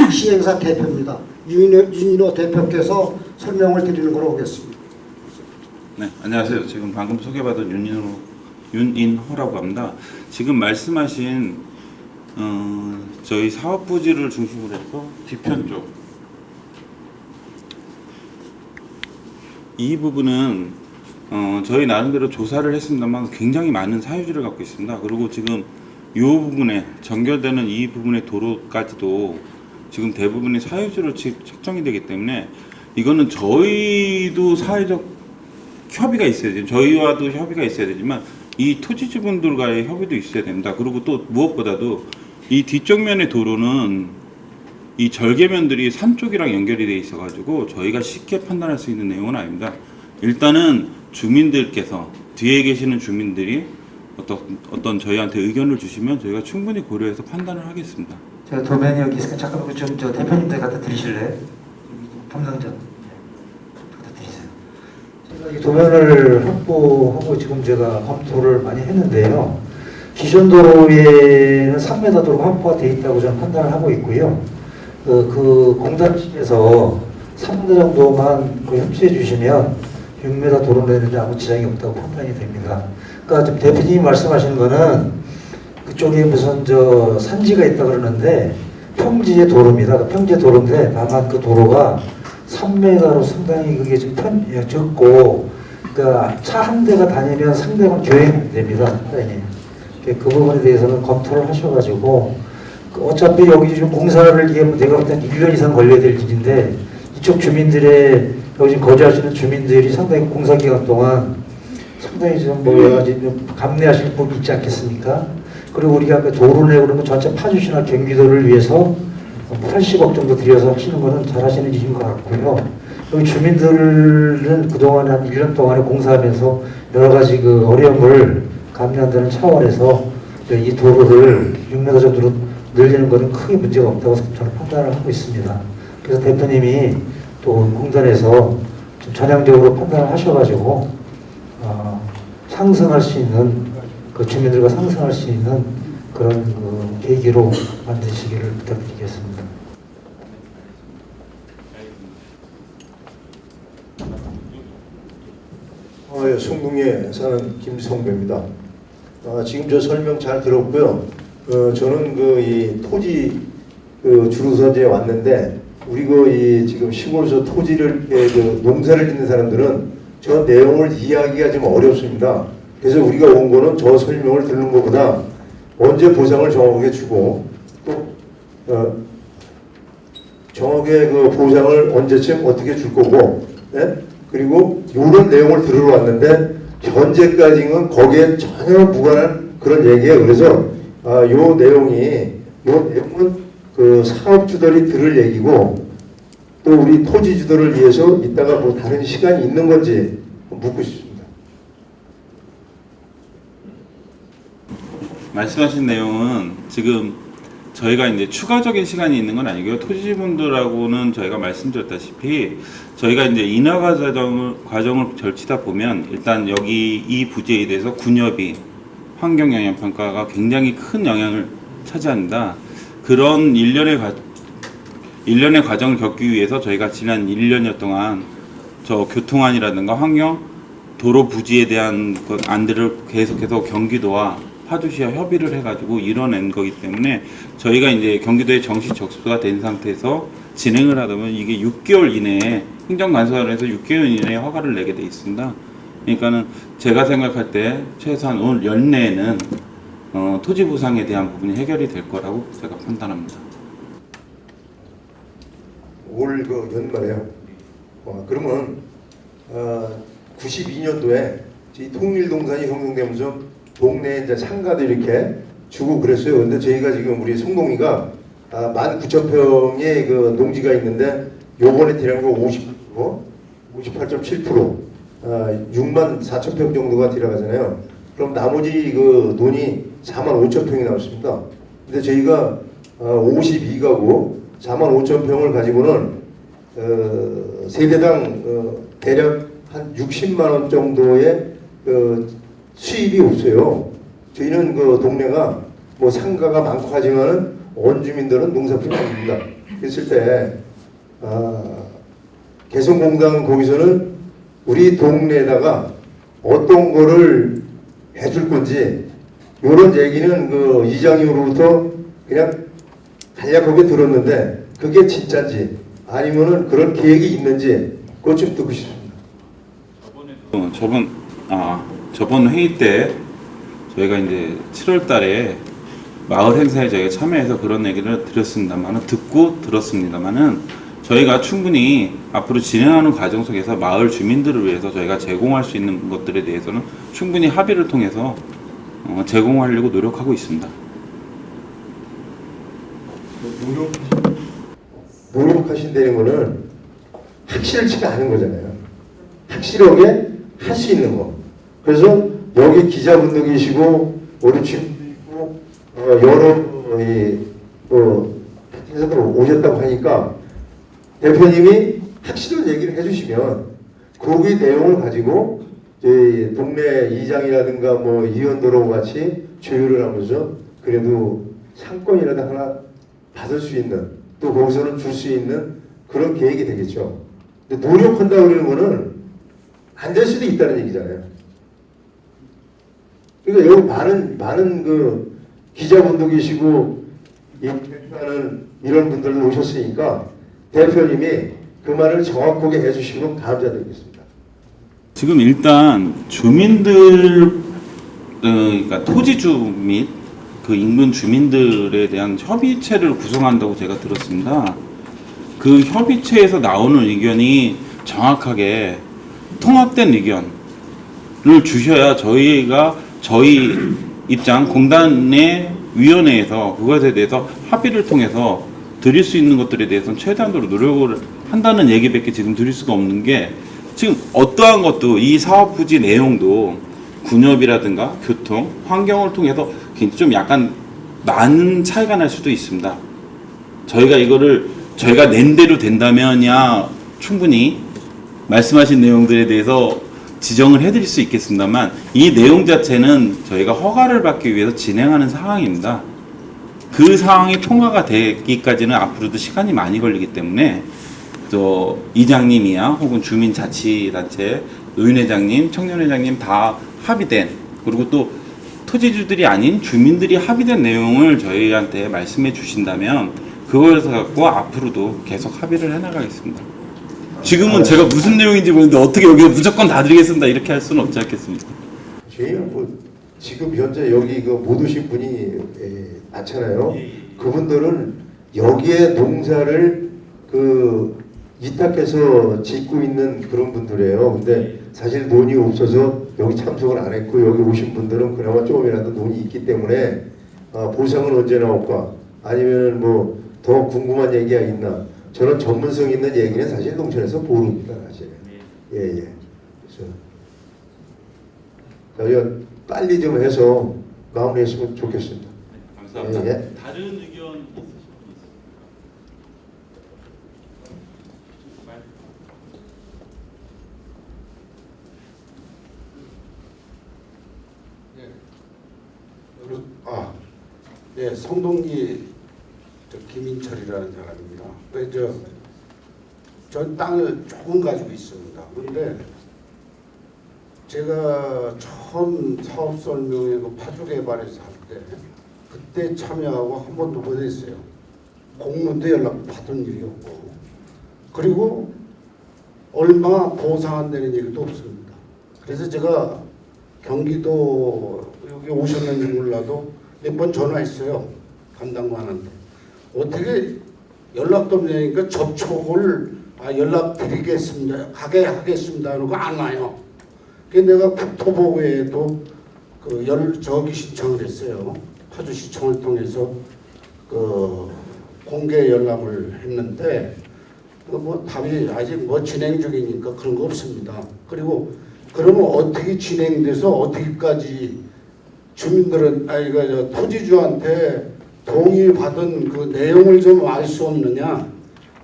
시행사 대표입니다. 윤인호 대표께서 설명을 드리는 거로 오겠습니다. 네, 안녕하세요. 지금 방금 소개받은 윤인호라고 합니다. 지금 말씀하신 저희 사업 부지를 중심으로 해서 뒤편 쪽 이 부분은 저희 나름대로 조사를 했습니다만 굉장히 많은 사유지를 갖고 있습니다. 그리고 지금 이 부분에 전결되는 이 부분의 도로까지도 지금 대부분이 사유지로 책정이 되기 때문에 이거는 저희도 사회적 협의가 있어야 돼요. 저희와도 협의가 있어야 되지만 이 토지주분들과의 협의도 있어야 됩니다. 그리고 또 무엇보다도 이 뒤쪽 면의 도로는 이 절개면들이 산 쪽이랑 연결이 돼 있어가지고 저희가 쉽게 판단할 수 있는 내용은 아닙니다. 일단은 주민들께서 뒤에 계시는 주민들이 어떤 저희한테 의견을 주시면 저희가 충분히 고려해서 판단을 하겠습니다. 제가 도면이 여기 있으니까 잠깐만 좀 대표님들 갖다 드리실래요? 담당자 갖다 드리세요. 제가 이 도면을 확보하고 지금 제가 검토를 많이 했는데요. 기존 도로에는 3m 도로가 확보가 되어 있다고 저는 판단을 하고 있고요. 그 공단 측에서 3m 정도만 협조해 주시면 6m 도로 내는데 아무 지장이 없다고 판단이 됩니다. 그러니까 지금 대표님이 말씀하시는 거는 그쪽에 무슨 산지가 있다 그러는데 평지의 도로입니다. 평지의 도로인데 다만 그 도로가 3m로 상당히 그게 좀 적고 그러니까 차 한 대가 다니면 상대방 교행이 됩니다. 그 부분에 대해서는 검토를 하셔가지고 어차피 여기 지금 공사를 이게 내가 볼 때는 1년 이상 걸려야 될 일인데 이쪽 주민들의 여기 지금 거주하시는 주민들이 상당히 공사 기간 동안 상당히 좀 여러 가지 좀 감내하실 부분이 있지 않겠습니까? 그리고 우리가 그 도로내 그러면 전체 파주시나 경기도를 위해서 80억 정도 들여서 하시는 거는 잘 하시는 일인 것 같고요. 여기 주민들은 그동안 한 1년 동안에 공사하면서 여러 가지 그 어려움을 감내한다는 차원에서 이 도로를 6m 정도로 늘리는 것은 크게 문제가 없다고 저는 판단을 하고 있습니다. 그래서 대표님이 또 공단에서 좀 전향적으로 판단을 하셔가지고 상승할 수 있는 그 주민들과 상승할 수 있는 그런 그 계기로 만드시기를 부탁드리겠습니다. 예, 송궁에 사는 김성배입니다. 지금 저 설명 잘 들었고요. 저는 이 토지 주루선지에 왔는데 우리 지금 시골에서 토지를 농사를 짓는 사람들은 저 내용을 이해하기가 좀 어렵습니다. 그래서 우리가 온 거는 저 설명을 듣는 것보다 언제 보상을 정확하게 주고 또 정확하게 그 보상을 언제쯤 어떻게 줄 거고, 예? 그리고 이런 내용을 들으러 왔는데 현재까지는 거기에 전혀 무관한 그런 얘기예요. 그래서 요 내용은 그 사업주들이 들을 얘기고 또 우리 토지주들을 위해서 이따가 뭐 다른 시간이 있는 건지 묻고 싶습니다. 말씀하신 내용은 지금 저희가 이제 추가적인 시간이 있는 건 아니고요. 토지분들하고는 저희가 말씀드렸다시피 저희가 이제 인하 과정을 절치다 보면 일단 여기 이 부지에 대해서 군협이 환경영향평가가 굉장히 큰 영향을 차지합니다. 그런 일련의 과정을 겪기 위해서 저희가 지난 1년여 동안 저 교통안이라든가 환경 도로 부지에 대한 그 안들을 계속해서 경기도와 파주시와 협의를 해가지고 이뤄낸 거기 때문에 저희가 이제 경기도에 정식 접수가 된 상태에서 진행을 하다 보면 이게 6개월 이내에 행정간사원에서 6개월 이내에 허가를 내게 돼 있습니다. 그러니까는 제가 생각할 때 최소한 올 연내에는 토지 보상에 대한 부분이 해결이 될 거라고 제가 판단합니다. 올 그 연말에요. 그러면 92년도에 이 통일동산이 형성되면서 동네에 이제 상가도 이렇게 주고 그랬어요. 근데 저희가 지금 우리 송동이가 19,000평의 그 농지가 있는데 요번에 들어간 거 58.7%, 64,000평 정도가 들어가잖아요. 그럼 나머지 그 돈이 45,000평이 남습니다. 근데 저희가 52가구 45,000평을 가지고는 세대당 대략 한 60만 원 정도의 수입이 없어요. 저희는 그 동네가 뭐 상가가 많고 하지만은 원주민들은 농사풀이 아닙니다. 그랬을 때 개성공단 거기서는 우리 동네에다가 어떤 거를 해줄 건지 이런 얘기는 그 이장님으로부터 그냥 간략하게 들었는데 그게 진짜인지 아니면은 그런 계획이 있는지 그것 좀 듣고 싶습니다. 저번 회의 때 저희가 이제 7월달에 마을 행사에 저희가 참여해서 그런 얘기를 듣고 들었습니다만은 저희가 충분히 앞으로 진행하는 과정 속에서 마을 주민들을 위해서 저희가 제공할 수 있는 것들에 대해서는 충분히 합의를 통해서 제공하려고 노력하고 있습니다. 노력하신다는 거는 확실치가 않은 거잖아요. 확실하게 할 수 있는 거. 그래서 여기 기자분도 계시고 우리 주민도 있고 여러 회사들 오셨다고 하니까 대표님이 확실한 얘기를 해주시면 거기 내용을 가지고 저희 동네 이장이라든가 뭐 의원들하고 같이 조율을 하면서 그래도 상권이라도 하나 받을 수 있는 또 거기서는 줄 수 있는 그런 계획이 되겠죠. 근데 노력한다고 그러는 거는 안 될 수도 있다는 얘기잖아요. 그러니까 여기 많은 그 기자분도 계시고 인터뷰하는 이런 분들도 오셨으니까 대표님이 그 말을 정확하게 해주시면 감사드리겠습니다. 지금 일단 주민들, 그러니까 토지주 및 그 인근 주민들에 대한 협의체를 구성한다고 제가 들었습니다. 그 협의체에서 나오는 의견이 정확하게 통합된 의견을 주셔야 저희 입장 공단의 위원회에서 그것에 대해서 합의를 통해서 드릴 수 있는 것들에 대해서는 최대한으로 노력을 한다는 얘기밖에 지금 드릴 수가 없는 게 지금 어떠한 것도 이 사업 부지 내용도 군업이라든가 교통, 환경을 통해서 좀 약간 많은 차이가 날 수도 있습니다. 저희가 낸 대로 된다면야 충분히 말씀하신 내용들에 대해서 지정을 해드릴 수 있겠습니다만 이 내용 자체는 저희가 허가를 받기 위해서 진행하는 상황입니다. 그 상황이 통과가 되기까지는 앞으로도 시간이 많이 걸리기 때문에 또 이장님이야 혹은 주민자치단체, 노인회장님, 청년회장님 다 합의된 그리고 또 토지주들이 아닌 주민들이 합의된 내용을 저희한테 말씀해 주신다면 그거에서 갖고 앞으로도 계속 합의를 해나가겠습니다. 지금은 제가 무슨 내용인지 모르는데 어떻게 여기서 무조건 다 드리겠습니다 이렇게 할 수는 없지 않겠습니까? 저희는 뭐 지금 현재 여기 그 못 오신 분이 많잖아요. 그분들은 여기에 농사를 그 이탁해서 짓고 있는 그런 분들이에요. 근데 사실 돈이 없어서 여기 참석을 안 했고 여기 오신 분들은 그나마 조금이라도 돈이 있기 때문에 보상은 언제 나올까 아니면 뭐 더 궁금한 얘기가 있나 저는 전문성 있는 얘기는 사실 농촌에서 모릅니다. 사실. 예. 그래서 저희가 빨리 좀 해서 마무리했으면 좋겠습니다. 감사합니다. 예. 다른 의견 있으십니까? 네, 성동리 김인철이라는 사람입니다. 전 땅을 조금 가지고 있습니다. 그런데 제가 처음 사업 설명회 그 파주 개발에서 할 때 그때 참여하고 한 번도 못 했어요. 공무원도 연락 받은 일이 없고, 그리고 얼마 보상 안 되는 얘기도 없습니다. 그래서 제가 경기도 여기 오셨는지 몰라도 몇 번 전화했어요. 담당관한테. 어떻게 연락도 없냐니까 접촉을 연락드리겠습니다. 가게 하겠습니다. 이러고 안 와요. 그래서 내가 국토부에도 저기 신청을 했어요. 파주시청을 통해서 공개 연락을 했는데 뭐 답이 아직 뭐 진행 중이니까 그런 거 없습니다. 그리고 그러면 어떻게 진행돼서 어떻게까지 주민들은 토지주한테 동의받은 그 내용을 좀 알 수 없느냐,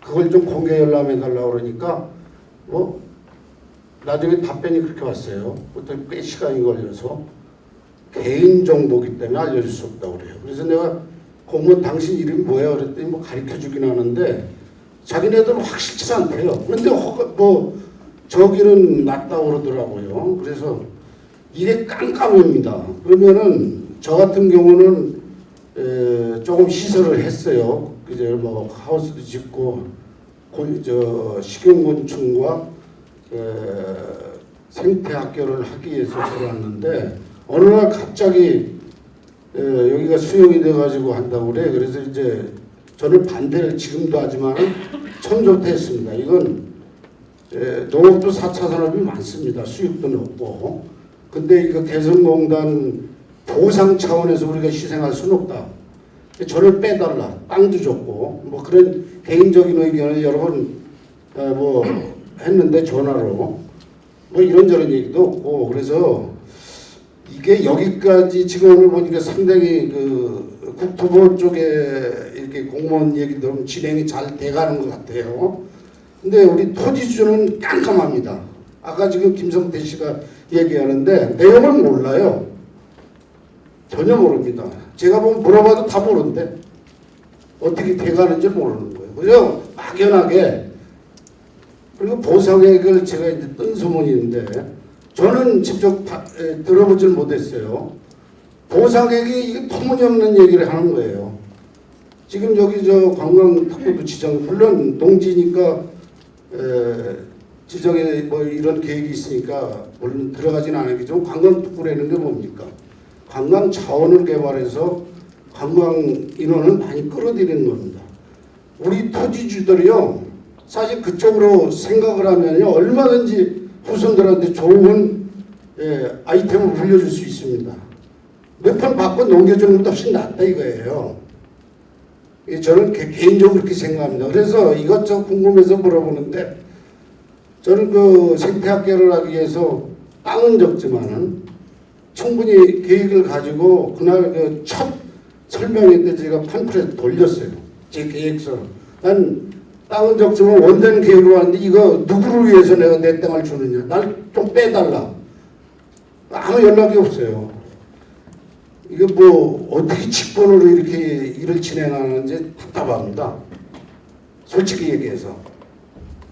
그걸 좀 공개 연락해달라고 그러니까 뭐 나중에 답변이 그렇게 왔어요. 어떤 꽤 시간이 걸려서 개인 정보기 때문에 알려줄 수 없다고 그래요. 그래서 내가 공무원 당신 이름이 뭐야 그랬더니 뭐 가르쳐 주긴 하는데 자기네들은 확실치 않대요. 그런데 뭐 저기는 낫다고 그러더라고요. 그래서 이게 깜깜합니다. 그러면은 저 같은 경우는 조금 시설을 했어요. 이제 뭐 하우스도 짓고 식용곤충과 생태학교를 하기 위해서 들어왔는데 어느 날 갑자기 여기가 수용이 돼가지고 한다고 그래. 그래서 이제 저는 반대를 지금도 하지만 첨조퇴했습니다. 이건 농업도 4차 산업이 많습니다. 수익도 높고. 근데 이거 개성공단 보상 차원에서 우리가 희생할 수는 없다. 저를 빼달라. 땅도 줬고 뭐 그런 개인적인 의견을 여러 번 뭐 했는데 전화로 뭐 이런저런 얘기도 없고, 그래서 이게 여기까지 지금 오늘 보니까 상당히 그 국토부 쪽에 이렇게 공무원 얘기도 진행이 잘 돼가는 것 같아요. 근데 우리 토지주는 깜깜합니다. 아까 지금 김성태 씨가 얘기하는데 내용을 몰라요. 전혀 모릅니다. 제가 보면 물어봐도 다 모르는데 어떻게 돼가는지 모르는 거예요. 그래서 막연하게, 그리고 보상액을 제가 이제 뜬 소문인데 저는 직접 들어보질 못했어요. 보상액이 이게 터무니없는 얘기를 하는 거예요. 지금 여기 저 관광특구도 지정, 물론 농지니까 지정에 뭐 이런 계획이 있으니까 물론 들어가진 않았겠지만 관광특구라는 게 뭡니까? 관광 자원을 개발해서 관광 인원을 많이 끌어들이는 겁니다. 우리 토지주들이요, 사실 그쪽으로 생각을 하면요 얼마든지 후손들한테 좋은 아이템을 물려줄 수 있습니다. 몇 번 받고 넘겨주는 것도 훨씬 낫다 이거예요. 저는 개인적으로 그렇게 생각합니다. 그래서 이것저것 궁금해서 물어보는데 저는 그 생태학교를 하기 위해서 땅은 적지만은 충분히 계획을 가지고 그날 그 첫 설명회 때 제가 팜플렛 돌렸어요. 제 계획서를. 난 땅은 적지만 원되는 계획으로 하는데 이거 누구를 위해서 내가 내 땅을 주느냐. 날 좀 빼달라. 아무 연락이 없어요. 이게 뭐 어떻게 직권으로 이렇게 일을 진행하는지 답답합니다. 솔직히 얘기해서.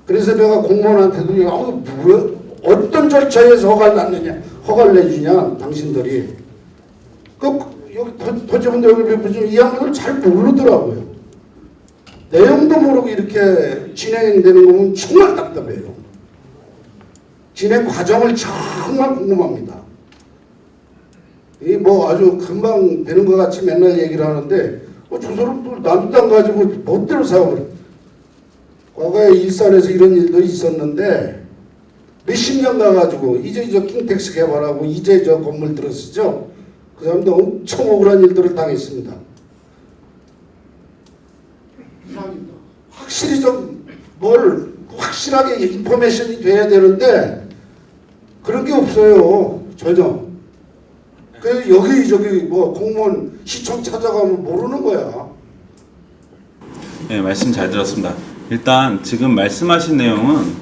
그래서 내가 공무원한테도 뭐야? 어떤 절차에서 허가를 놨느냐, 허가를 내주냐, 당신들이. 여기 토지분들 여기 보시면 이 양반들 잘 모르더라고요. 내용도 모르고 이렇게 진행되는 거 보면 정말 답답해요. 진행 과정을 정말 궁금합니다. 이 뭐 아주 금방 되는 것 같이 맨날 얘기를 하는데 저 사람 남의 땅 가지고 멋대로 사업을. 과거에 일산에서 이런 일도 있었는데 몇십 년 가가지고 이제 저 킹텍스 개발하고 이제 저 건물 들어서죠. 그 사람도 엄청 억울한 일들을 당했습니다. 이상입니다. 확실히 좀 뭘 확실하게 인포메이션이 돼야 되는데 그런 게 없어요. 전혀. 그래서 여기저기 뭐 공무원 시청 찾아가면 모르는 거야. 네, 말씀 잘 들었습니다. 일단 지금 말씀하신 내용은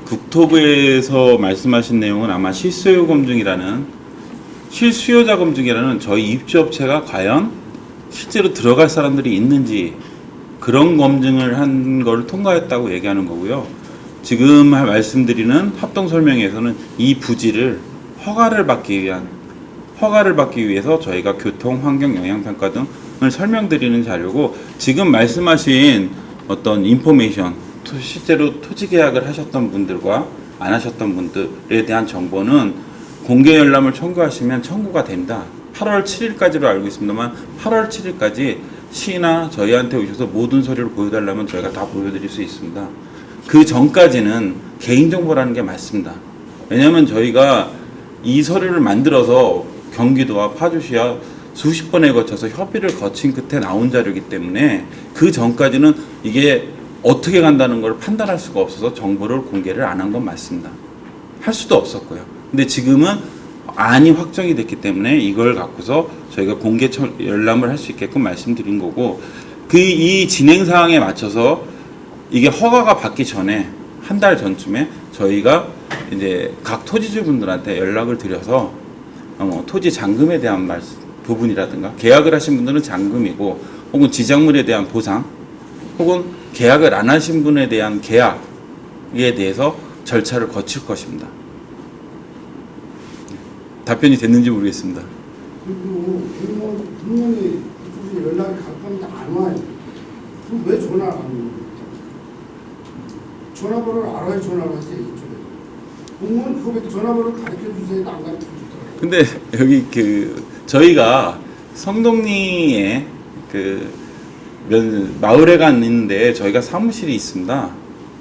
국토부에서 말씀하신 내용은 아마 실수요 검증이라는 저희 입주업체가 과연 실제로 들어갈 사람들이 있는지 그런 검증을 한 걸 통과했다고 얘기하는 거고요. 지금 말씀드리는 합동 설명회에서는 이 부지를 허가를 받기 위해서 저희가 교통, 환경, 영향평가 등을 설명드리는 자료고, 지금 말씀하신 어떤 인포메이션, 실제로 토지 계약을 하셨던 분들과 안 하셨던 분들에 대한 정보는 공개 열람을 청구하시면 청구가 됩니다. 8월 7일까지로 알고 있습니다만 8월 7일까지 시나 저희한테 오셔서 모든 서류를 보여달라면 저희가 다 보여드릴 수 있습니다. 그 전까지는 개인정보라는 게 맞습니다. 왜냐하면 저희가 이 서류를 만들어서 경기도와 파주시와 수십 번에 거쳐서 협의를 거친 끝에 나온 자료이기 때문에 그 전까지는 이게 어떻게 간다는 걸 판단할 수가 없어서 정보를 공개를 안 한 건 맞습니다. 할 수도 없었고요. 근데 지금은 안이 확정이 됐기 때문에 이걸 갖고서 저희가 공개 열람을 할 수 있게끔 말씀드린 거고, 이 진행 사항에 맞춰서 이게 허가가 받기 전에 한 달 전쯤에 저희가 이제 각 토지주분들한테 연락을 드려서 토지 잔금에 대한 부분이라든가, 계약을 하신 분들은 잔금이고 혹은 지작물에 대한 보상, 혹은 계약을 안 하신 분에 대한 계약에 대해서 절차를 거칠 것입니다. 답변이 됐는지 모르겠습니다. 그리고 분명히 그쪽에 연락이 갈 건데 안 와요. 그럼 왜 전화를 안 해요? 전화번호를 알아야 전화를 하지. 이쪽에 공무원 그거 전화번호를 가르쳐 주세요. 안 가르쳐 주더라고요. 근데 여기 저희가 성동리에 마을회가 있는데 저희가 사무실이 있습니다.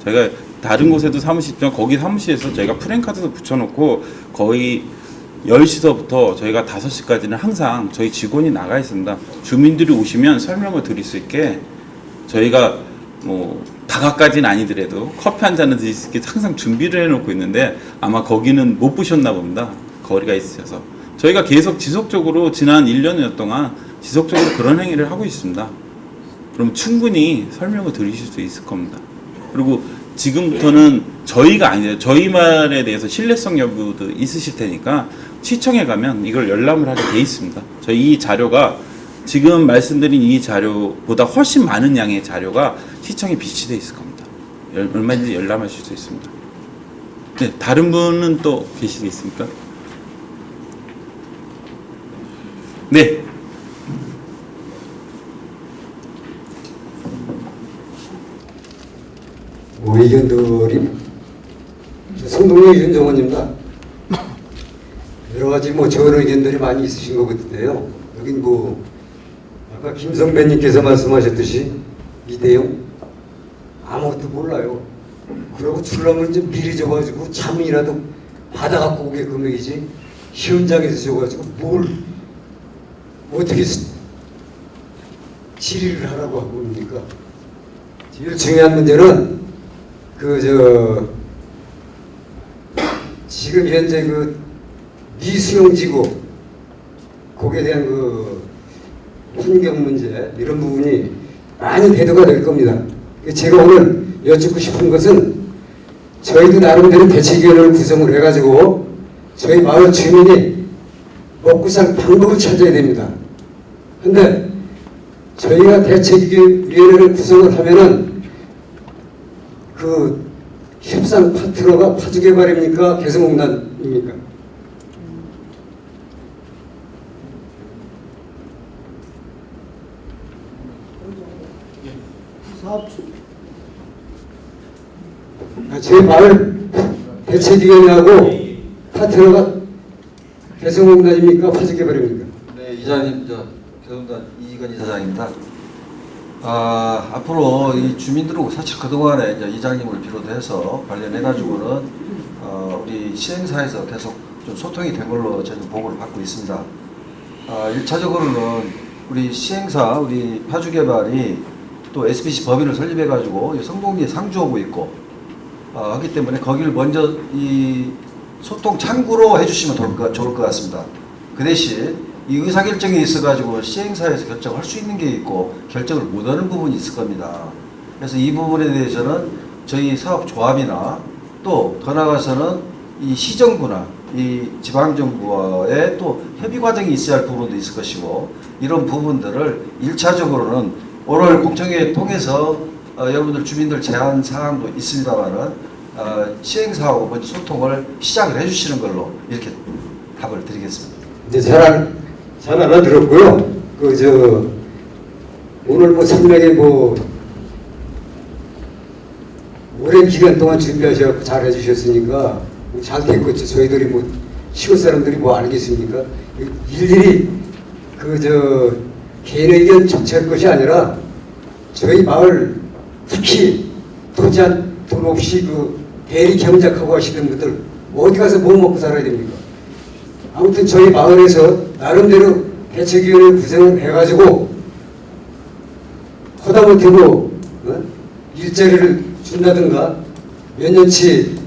저희가 다른 곳에도 사무실 있지만 거기 사무실에서 저희가 프랜카드도 붙여놓고 거의 10시서부터 저희가 5시까지는 항상 저희 직원이 나가 있습니다. 주민들이 오시면 설명을 드릴 수 있게 저희가 다가까지는 아니더라도 커피 한 잔을 드실 수 있게 항상 준비를 해놓고 있는데 아마 거기는 못 보셨나 봅니다. 거리가 있으셔서. 저희가 계속 지속적으로 지난 1년여 동안 지속적으로 그런 행위를 하고 있습니다. 그럼 충분히 설명을 드리실 수 있을 겁니다. 그리고 지금부터는 저희가 아니라 저희 말에 대해서 신뢰성 여부도 있으실 테니까 시청에 가면 이걸 열람을 하게 돼 있습니다. 저희 이 자료가 지금 말씀드린 이 자료보다 훨씬 많은 양의 자료가 시청에 비치되어 있을 겁니다. 얼마든지 열람하실 수 있습니다. 네, 다른 분은 또 계시겠습니까? 네. 의견들이 성동리 윤정원입니다. 여러 가지 좋은 의견들이 많이 있으신 것 같은데요. 여긴 아까 김성배님께서 말씀하셨듯이 이대용 아무것도 몰라요. 그러고 출라면 좀 미리 줘가지고 잠이라도 받아갖고 오게끔 이지 시험장에서 줘가지고 뭘 어떻게 질의를 하라고 하고 그럽니까? 제일 중요한 문제는 지금 현재 미수용지구 거기에 대한 환경 문제 이런 부분이 많이 대두가 될 겁니다. 제가 오늘 여쭙고 싶은 것은 저희도 나름대로 대책위원회를 구성을 해가지고 저희 마을 주민이 먹고 살 방법을 찾아야 됩니다. 근데 저희가 대책위원회를 구성을 하면은 협상 파트너가 파주개발입니까? 개성공단입니까? 제 마을 대책위원회하고 파트너가 개성공단입니까? 파주개발입니까? 네, 이사님, 개성공단 이건 이사장입니다. 앞으로 이 주민들은 사실 그동안에 이제 이장님을 비롯해서 관련해가지고는 우리 시행사에서 계속 좀 소통이 된 걸로 저는 보고를 받고 있습니다. 1차적으로는 우리 시행사, 우리 파주개발이 또 SBC 법인을 설립해가지고 성동리에 상주하고 있고 하기 때문에 거기를 먼저 이 소통 창구로 해주시면 좋을 것 같습니다. 그 대신 이 의사결정이 있어가지고 시행사에서 결정할 수 있는 게 있고 결정을 못하는 부분이 있을 겁니다. 그래서 이 부분에 대해서는 저희 사업조합이나 또 더 나아가서는 이 시정부나 이 지방정부와의 또 협의 과정이 있어야 할 부분도 있을 것이고 이런 부분들을 1차적으로는 오늘 공청회 통해서 여러분들 주민들 제안 사항도 있습니다만은 시행사하고 먼저 소통을 시작을 해주시는 걸로 이렇게 답을 드리겠습니다. 이제 잘 알아들었고요. 오늘 뭐 설명에 오랜 기간 동안 준비하셔서 잘 해주셨으니까 잘 됐겠죠. 저희들이 시골 사람들이 알겠습니까? 일일이 개인 의견 정치할 것이 아니라 저희 마을 특히 토지 한 돈 없이 대리 경작하고 하시는 분들 어디 가서 뭐 먹고 살아야 됩니까? 아무튼 저희 마을에서 나름대로 대책위원회 구성을 해가지고 허다못해도 일자리를 준다든가 몇 년치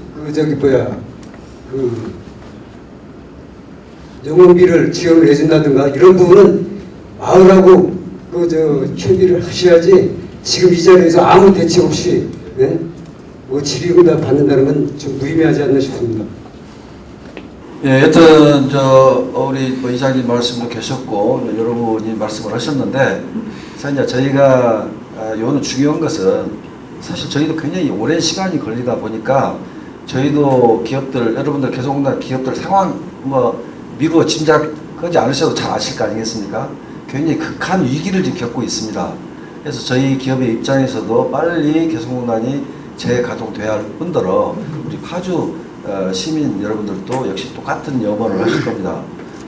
영업비를 지원을 해준다든가 이런 부분은 마을하고 협의를 하셔야지 지금 이 자리에서 아무 대책 없이 질의응답 받는다는 건 좀 무의미하지 않나 싶습니다. 예, 여튼 우리 이장님 말씀도 계셨고 여러분이 말씀을 하셨는데 사실 저희가 요는 중요한 것은 사실 저희도 굉장히 오랜 시간이 걸리다 보니까 저희도 기업들 여러분들 개성공단 기업들 상황 미루어 짐작하지 않으셔도 잘 아실 거 아니겠습니까? 굉장히 극한 위기를 지금 겪고 있습니다. 그래서 저희 기업의 입장에서도 빨리 개성공단이 재가동돼야 할 뿐더러 우리 파주 시민 여러분들도 역시 똑같은 염원을 하실 겁니다.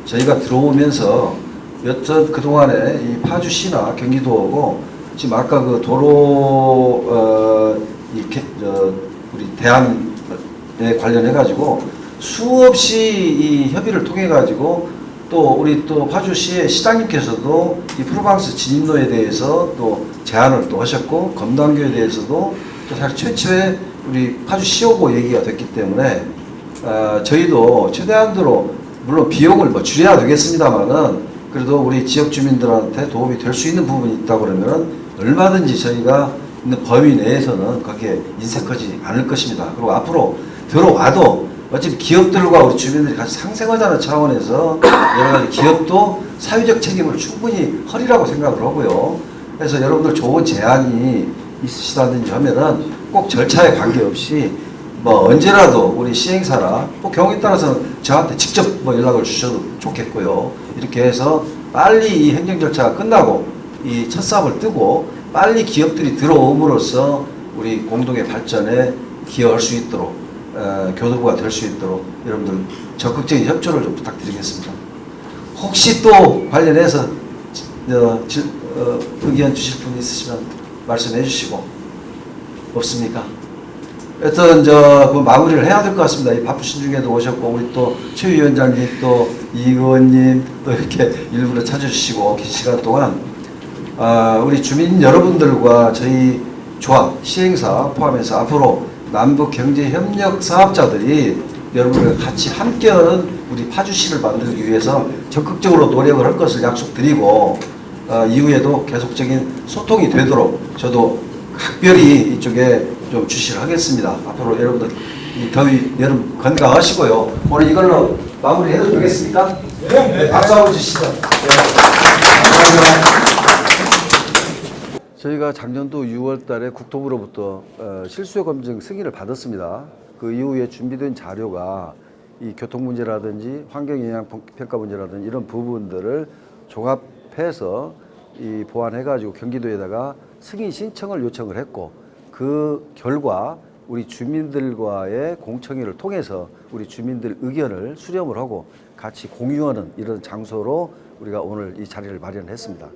저희가 들어오면서 여튼 그동안에 이 파주시나 경기도하고 지금 아까 도로 우리 대안에 관련해 가지고 수없이 이 협의를 통해 가지고 또 우리 또 파주시의 시장님께서도 이 프로방스 진입로에 대해서 또 제안을 또 하셨고 검단교에 대해서도 또 사실 최초에 우리 파주시하고 얘기가 됐기 때문에 저희도 최대한도로 물론 비용을 줄여야 되겠습니다만은 그래도 우리 지역 주민들한테 도움이 될 수 있는 부분이 있다 그러면은 얼마든지 저희가 있는 범위 내에서는 거기에 인색하지 않을 것입니다. 그리고 앞으로 들어와도 어차피 기업들과 우리 주민들이 같이 상생하자는 차원에서 여러 가지 기업도 사회적 책임을 충분히 허리라고 생각을 하고요. 그래서 여러분들 좋은 제안이 있으시다든지 하면은 꼭 절차에 관계없이 언제라도 우리 시행사나 또 경우에 따라서는 저한테 직접 연락을 주셔도 좋겠고요. 이렇게 해서 빨리 이 행정 절차가 끝나고 이 첫 삽을 뜨고 빨리 기업들이 들어옴으로써 우리 공동의 발전에 기여할 수 있도록 교도부가 될 수 있도록 여러분들 적극적인 협조를 좀 부탁드리겠습니다. 혹시 또 관련해서 의견 주실 분 있으시면 말씀해 주시고 없습니까? 여튼 마무리를 해야 될 것 같습니다. 이 바쁘신 중에도 오셨고 우리 또 최 위원장님 또 이 의원님 또 이렇게 일부러 찾아주시고 긴 시간 동안 우리 주민 여러분들과 저희 조합 시행사 포함해서 앞으로 남북 경제 협력 사업자들이 여러분들 같이 함께하는 우리 파주시를 만들기 위해서 적극적으로 노력을 할 것을 약속드리고 이후에도 계속적인 소통이 되도록 저도 각별히 이쪽에 좀 주시를 하겠습니다. 앞으로 여러분들 이 더위 여름 건강하시고요. 오늘 이걸로 마무리해도 되겠습니까? 네. 박수 한번 주시죠. 네. 저희가 작년도 6월 달에 국토부로부터 실수요 검증 승인을 받았습니다. 그 이후에 준비된 자료가 이 교통 문제라든지 환경 영향 평가 문제라든지 이런 부분들을 종합해서 이 보완해가지고 경기도에다가 승인 신청을 요청을 했고 그 결과 우리 주민들과의 공청회를 통해서 우리 주민들 의견을 수렴을 하고 같이 공유하는 이런 장소로 우리가 오늘 이 자리를 마련했습니다.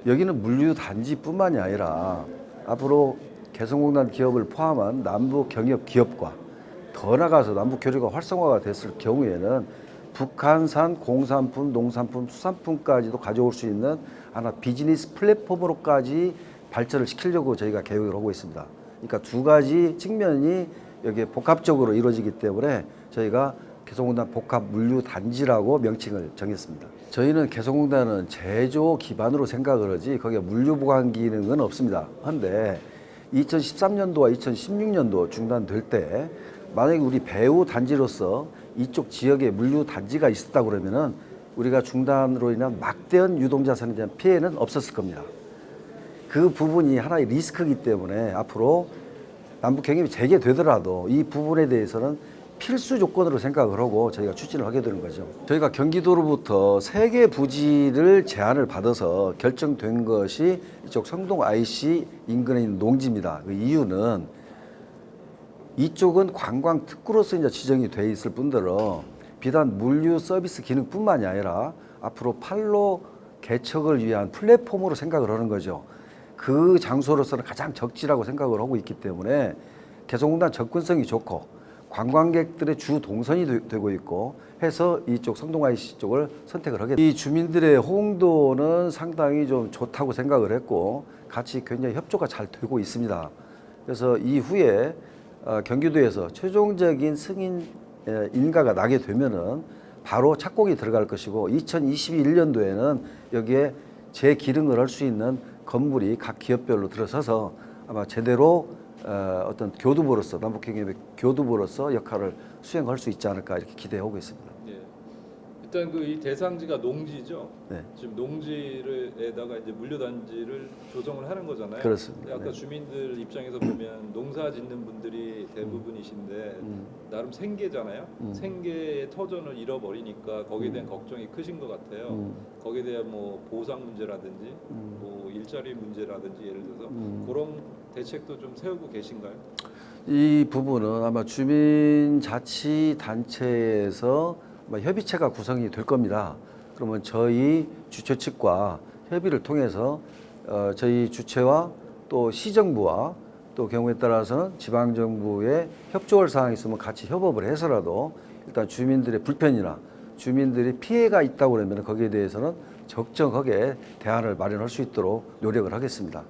여기는 물류단지뿐만이 아니라 앞으로 개성공단 기업을 포함한 남북 경협 기업과 더 나아가서 남북 교류가 활성화가 됐을 경우에는 북한산 공산품, 농산품, 수산품까지도 가져올 수 있는 하나 비즈니스 플랫폼으로까지 발전을 시키려고 저희가 계획을 하고 있습니다. 그러니까 두 가지 측면이 여기에 복합적으로 이루어지기 때문에 저희가 개성공단 복합물류단지라고 명칭을 정했습니다. 저희는 개성공단은 제조 기반으로 생각을 하지 거기에 물류보관 기능은 없습니다. 그런데 2013년도와 2016년도 중단될 때 만약에 우리 배후 단지로서 이쪽 지역에 물류단지가 있었다 그러면은 우리가 중단으로 인한 막대한 유동자산에 대한 피해는 없었을 겁니다. 그 부분이 하나의 리스크이기 때문에 앞으로 남북 경협이 재개되더라도 이 부분에 대해서는 필수 조건으로 생각을 하고 저희가 추진을 하게 되는 거죠. 저희가 경기도로부터 3개 부지를 제안을 받아서 결정된 것이 이쪽 성동 IC 인근에 있는 농지입니다. 그 이유는 이쪽은 관광 특구로서 이제 지정이 돼 있을 뿐더러 비단 물류 서비스 기능뿐만이 아니라 앞으로 판로 개척을 위한 플랫폼으로 생각을 하는 거죠. 그 장소로서는 가장 적지라고 생각을 하고 있기 때문에 개성공단 접근성이 좋고 관광객들의 주 동선이 되고 있고 해서 이쪽 성동 IC 쪽을 선택을 하게 됩니다. 이 주민들의 호응도는 상당히 좀 좋다고 생각을 했고 같이 굉장히 협조가 잘 되고 있습니다. 그래서 이후에 경기도에서 최종적인 승인 인가가 나게 되면은 바로 착공이 들어갈 것이고 2021년도에는 여기에 재기능을 할 수 있는 건물이 각 기업별로 들어서서 아마 제대로 어떤 교두보로서 남북경협의 교두보로서 역할을 수행할 수 있지 않을까 이렇게 기대하고 있습니다. 예. 일단 그 이 대상지가 농지죠. 네. 지금 농지에다가 이제 물류단지를 조성을 하는 거잖아요. 그렇습니다. 근데 아까 네. 주민들 입장에서 보면 농사 짓는 분들이 대부분이신데 나름 생계잖아요. 생계의 터전을 잃어버리니까 거기에 대한 걱정이 크신 것 같아요. 거기에 대한 뭐 보상 문제라든지 뭐 일자리 문제라든지 예를 들어서 그런 대책도 좀 세우고 계신가요? 이 부분은 아마 주민자치단체에서 협의체가 구성이 될 겁니다. 그러면 저희 주최 측과 협의를 통해서 저희 주체와 또 시정부와 또 경우에 따라서는 지방정부의 협조할 사항이 있으면 같이 협업을 해서라도 일단 주민들의 불편이나 주민들이 피해가 있다고 그러면 거기에 대해서는 적정하게 대안을 마련할 수 있도록 노력을 하겠습니다.